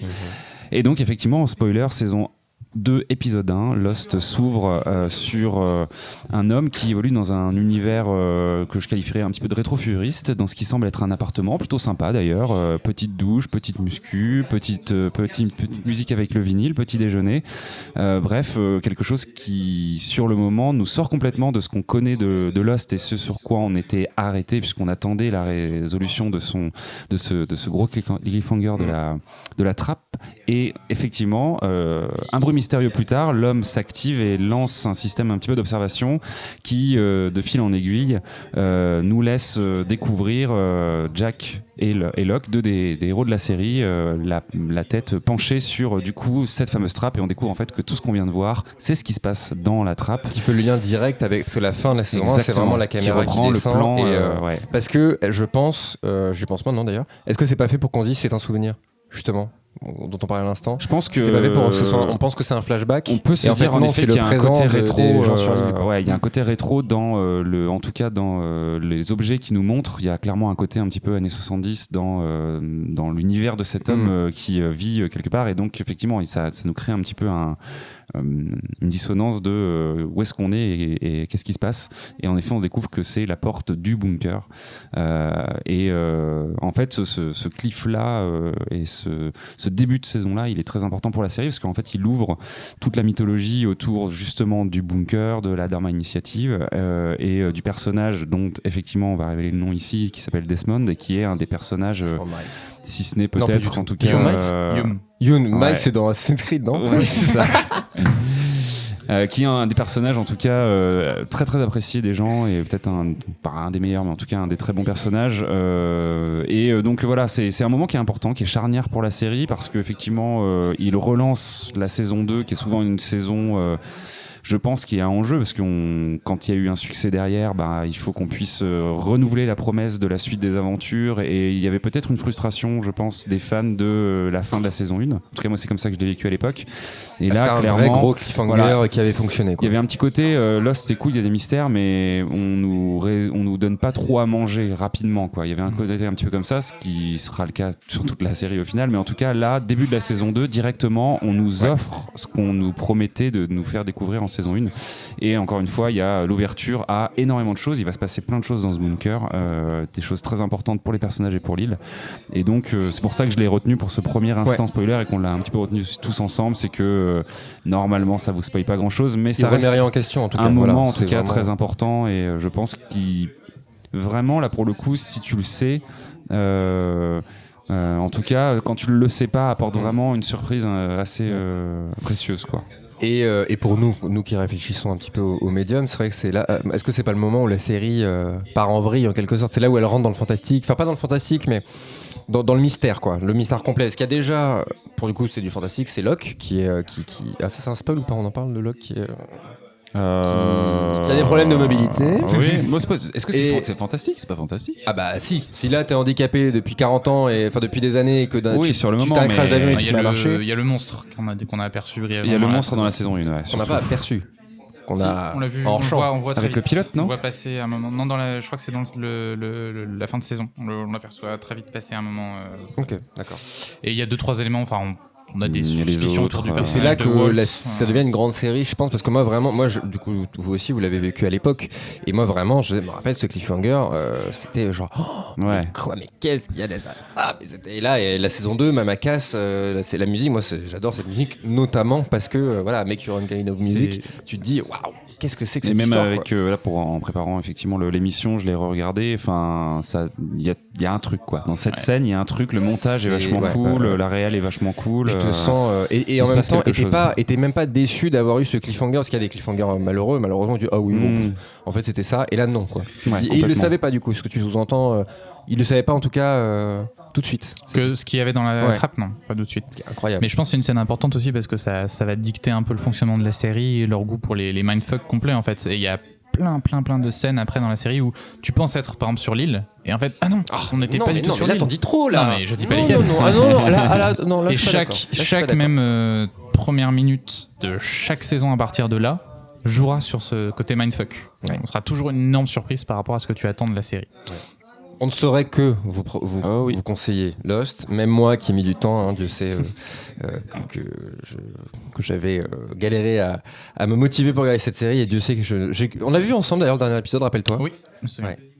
Et donc effectivement, spoiler, saison 2, épisode 1, Lost s'ouvre sur un homme qui évolue dans un univers que je qualifierais un petit peu de rétro-futuriste, dans ce qui semble être un appartement, plutôt sympa d'ailleurs, petite douche, petite muscu, petite musique avec le vinyle, petit déjeuner, bref, quelque chose qui sur le moment nous sort complètement de ce qu'on connaît de Lost et ce sur quoi on était arrêté, puisqu'on attendait la résolution de ce gros cliffhanger de la trappe, et effectivement un bruit mystérieux mystérieux plus tard, l'homme s'active et lance un système un petit peu d'observation qui, de fil en aiguille, nous laisse découvrir Jack et Locke, deux des héros de la série, la tête penchée sur du coup cette fameuse trappe, et on découvre en fait que tout ce qu'on vient de voir, c'est ce qui se passe dans la trappe. Qui fait le lien direct avec, parce que la fin de la saison 1, c'est vraiment la caméra qui reprend descend, le plan. Ouais. Parce que je pense maintenant d'ailleurs, est-ce que c'est pas fait pour qu'on dise c'est un souvenir, justement, dont on parlait à l'instant? Je pense que c'était pas fait pour que ce soit, on pense que c'est un flashback. On peut se dire en effet qu'il y a un côté rétro. Il y a un côté rétro dans en tout cas dans les objets qui nous montrent. Il y a clairement un côté un petit peu années 70 dans l'univers de cet homme qui vit quelque part, et donc effectivement ça nous crée un petit peu une dissonance de où est-ce qu'on est et qu'est-ce qui se passe. Et en effet, on découvre que c'est la porte du bunker. En fait, ce cliff-là et ce début de saison-là, il est très important pour la série parce qu'en fait, il ouvre toute la mythologie autour justement du bunker, de la Dharma Initiative et du personnage dont effectivement on va révéler le nom ici, qui s'appelle Desmond et qui est un des personnages, si ce n'est peut-être en tout cas Miles, c'est dans Assassin's Creed, non? Ouais, c'est ça. Qui est un des personnages en tout cas très très apprécié des gens, et peut-être pas un des meilleurs, mais en tout cas un des très bons personnages, donc voilà, c'est un moment qui est important, qui est charnière pour la série, parce qu'effectivement il relance la saison 2 qui est souvent une saison je pense qu'il y a un enjeu, parce que quand il y a eu un succès derrière, il faut qu'on puisse renouveler la promesse de la suite des aventures, et il y avait peut-être une frustration, je pense, des fans de la fin de la saison 1. En tout cas, moi, c'est comme ça que je l'ai vécu à l'époque. Et là, c'était clairement, un vrai gros cliffhanger qui avait fonctionné, quoi. Il y avait un petit côté Lost, c'est cool, il y a des mystères, mais on nous donne pas trop à manger rapidement, quoi. Il y avait un côté un petit peu comme ça, ce qui sera le cas sur toute la série au final, mais en tout cas, là, début de la saison 2, directement, on nous offre ce qu'on nous promettait de nous faire découvrir en saison 1. Et encore une fois, il y a l'ouverture à énormément de choses. Il va se passer plein de choses dans ce bunker, des choses très importantes pour les personnages et pour l'île. Et donc, c'est pour ça que je l'ai retenu pour ce premier instant spoiler, et qu'on l'a un petit peu retenu tous ensemble. C'est que normalement, ça vous spoil pas grand chose, mais ça reste rien en question, en tout cas, un moment en tout cas très important. Et je pense qu'il vraiment, là pour le coup, si tu le sais, en tout cas, quand tu le sais pas, apporte vraiment une surprise assez précieuse, quoi. Et pour nous qui réfléchissons un petit peu au médium, c'est vrai que c'est là. Est-ce que c'est pas le moment où la série part en vrille en quelque sorte? C'est là où elle rentre dans le fantastique, enfin pas dans le fantastique, mais dans le mystère, quoi, le mystère complet. Parce qu'il y a déjà, pour le coup, c'est du fantastique, c'est Locke qui est ah, ça c'est un spoil ou pas? On en parle de Locke qui a des problèmes de mobilité. Oui. Est-ce que c'est fantastique? C'est pas fantastique. Ah bah si là t'es handicapé depuis 40 ans, et enfin depuis des années, et que sur le moment, t'as un crash d'avion et tu peux marcher. Il y a le monstre qu'on a aperçu brièvement. Il y a le monstre dans la saison 1, on n'a pas aperçu. On l'a vu en champ. On voit très avec vite. Le pilote, non? On voit passer un moment. Non, je crois que c'est dans la fin de saison. On l'aperçoit très vite passer un moment. Ok, d'accord. Et il y a 2-3 éléments. Enfin, on a des suspicions autour du personnage. C'est là de que Walt, ça devient une grande série, je pense, parce que moi vraiment, du coup, vous aussi vous l'avez vécu à l'époque, et moi vraiment, je me rappelle ce cliffhanger, c'était genre, mais qu'est-ce qu'il y a de ça? Mais c'était là, et la saison 2, Mama Cass, c'est la musique, moi j'adore cette musique, notamment parce que Make Your Own Kind of Music, tu te dis waouh. Qu'est-ce que c'est que cette histoire? Et même avec là, en préparant effectivement l'émission, je l'ai re-regardé. Enfin, il y a un truc, quoi. Dans cette scène, il y a un truc. Le montage est vachement cool, la réal est vachement cool. Il se sent et en même temps, était même pas déçu d'avoir eu ce cliffhanger, parce qu'il y a des cliffhangers malheureusement. Tu dis bon, en fait c'était ça. Et là non, quoi. Et il le savait pas, du coup. Ce que tu sous-entends, il le savait pas en tout cas. Tout de suite. Que ce qu'il y avait dans la trappe, non, pas tout de suite. C'est incroyable. Mais je pense que c'est une scène importante aussi parce que ça va dicter un peu le fonctionnement de la série et leur goût pour les mindfuck complets, en fait. Et il y a plein de scènes après dans la série où tu penses être par exemple sur l'île et en fait on n'était pas du tout sur l'île. Là t'en dis trop là. Non mais je dis pas lesquels. Là, et chaque même première minute de chaque saison à partir de là jouera sur ce côté mindfuck. On sera toujours une énorme surprise par rapport à ce que tu attends de la série. On ne saurait que vous conseiller Lost. Même moi qui ai mis du temps, Dieu sait que j'avais galéré à me motiver pour regarder cette série, et Dieu sait que on l'a vu ensemble d'ailleurs le dernier épisode, rappelle-toi. Oui.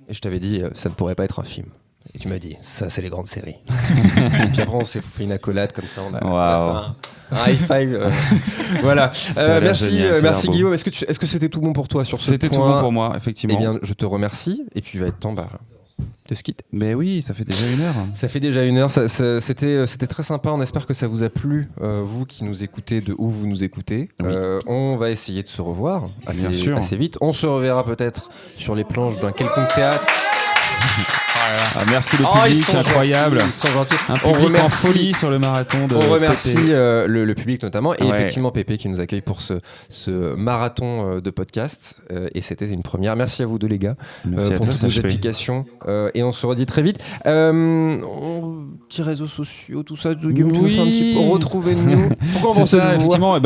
Et je t'avais dit ça ne pourrait pas être un film. Et tu m'as dit ça c'est les grandes séries. Et puis après on s'est fait une accolade comme ça, on a fait un high five. Voilà. Merci Guillaume. Est-ce que c'était tout bon pour toi sur ce point? C'était tout bon pour moi, effectivement. Eh bien je te remercie, et puis il va être temps de ce kit. Mais oui, ça fait déjà 1 heure. Ça fait déjà 1 heure. C'était très sympa. On espère que ça vous a plu, vous qui nous écoutez, de où vous nous écoutez. Oui. On va essayer de se revoir Bien sûr. assez vite. On se reverra peut-être sur les planches d'un quelconque théâtre. Merci le public, incroyable. Ils sont gentils. Un public en folie sur le marathon de On remercie Pépé. le public notamment et effectivement Pépé qui nous accueille pour ce marathon de podcast et c'était une première. Merci à vous deux les gars pour toutes vos applications et on se redit très vite. Petits réseaux sociaux, tout ça, Guillaume, tu nous fais un petit peu retrouvez-nous. Pourquoi c'est ça, effectivement.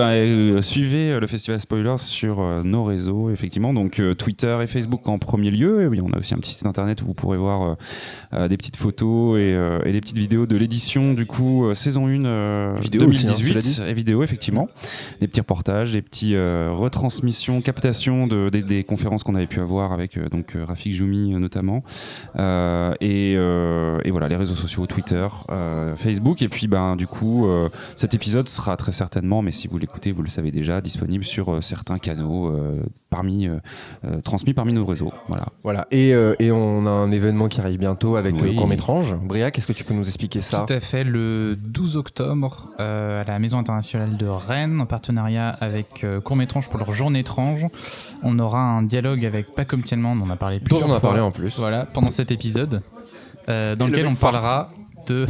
Suivez le Festival Spoilers sur nos réseaux, effectivement. Donc Twitter et Facebook en premier lieu. Et oui, on a aussi un petit site internet où vous pourrez voir des petites photos et des petites vidéos de l'édition du coup saison 1 vidéo 2018 aussi, et vidéo effectivement, des petits reportages, des petits retransmissions, captations des conférences qu'on avait pu avoir avec donc Rafik Joumi notamment et voilà les réseaux sociaux, Twitter, Facebook et puis du coup cet épisode sera très certainement, mais si vous l'écoutez vous le savez déjà, disponible sur certains canaux transmis parmi nos réseaux. Voilà. Et on a un événement qui arrive bientôt avec Court-Métrange. Briac, est-ce que tu peux nous expliquer ça ? Tout à fait, le 12 octobre à la Maison internationale de Rennes, en partenariat avec Court-Métrange pour leur journée étrange. On aura un dialogue avec Paco Mtielman, dont on a parlé plusieurs fois. On a parlé en plus. Voilà, pendant cet épisode, dans lequel on parlera de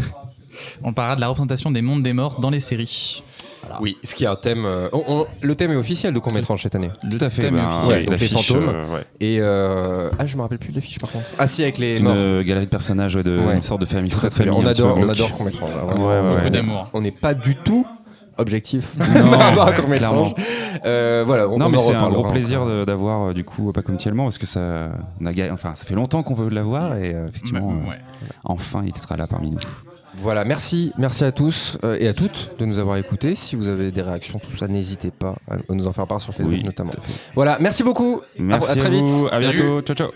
la représentation des mondes des morts dans les séries. Voilà. Oui, ce qui est un thème. Le thème est officiel de Court-Métrange cette année. Tout à fait. Thème est officiel. Donc les fantômes. Et je me rappelle plus de l'affiche par contre. Ah si, avec les morts. Une galerie de personnages une sorte de famille. Tout à fait. On adore Court-Métrange. Beaucoup d'amour. On n'est pas du tout objectif. Non, clairement. Voilà. Mais c'est un gros plaisir d'avoir du coup Paco Mtielman parce que ça fait longtemps qu'on veut l'avoir et effectivement, enfin, il sera là parmi nous. Voilà, merci à tous et à toutes de nous avoir écoutés. Si vous avez des réactions, tout ça, n'hésitez pas à nous en faire part sur Facebook notamment. Voilà, merci beaucoup. Merci à très vite. À bientôt. Ciao.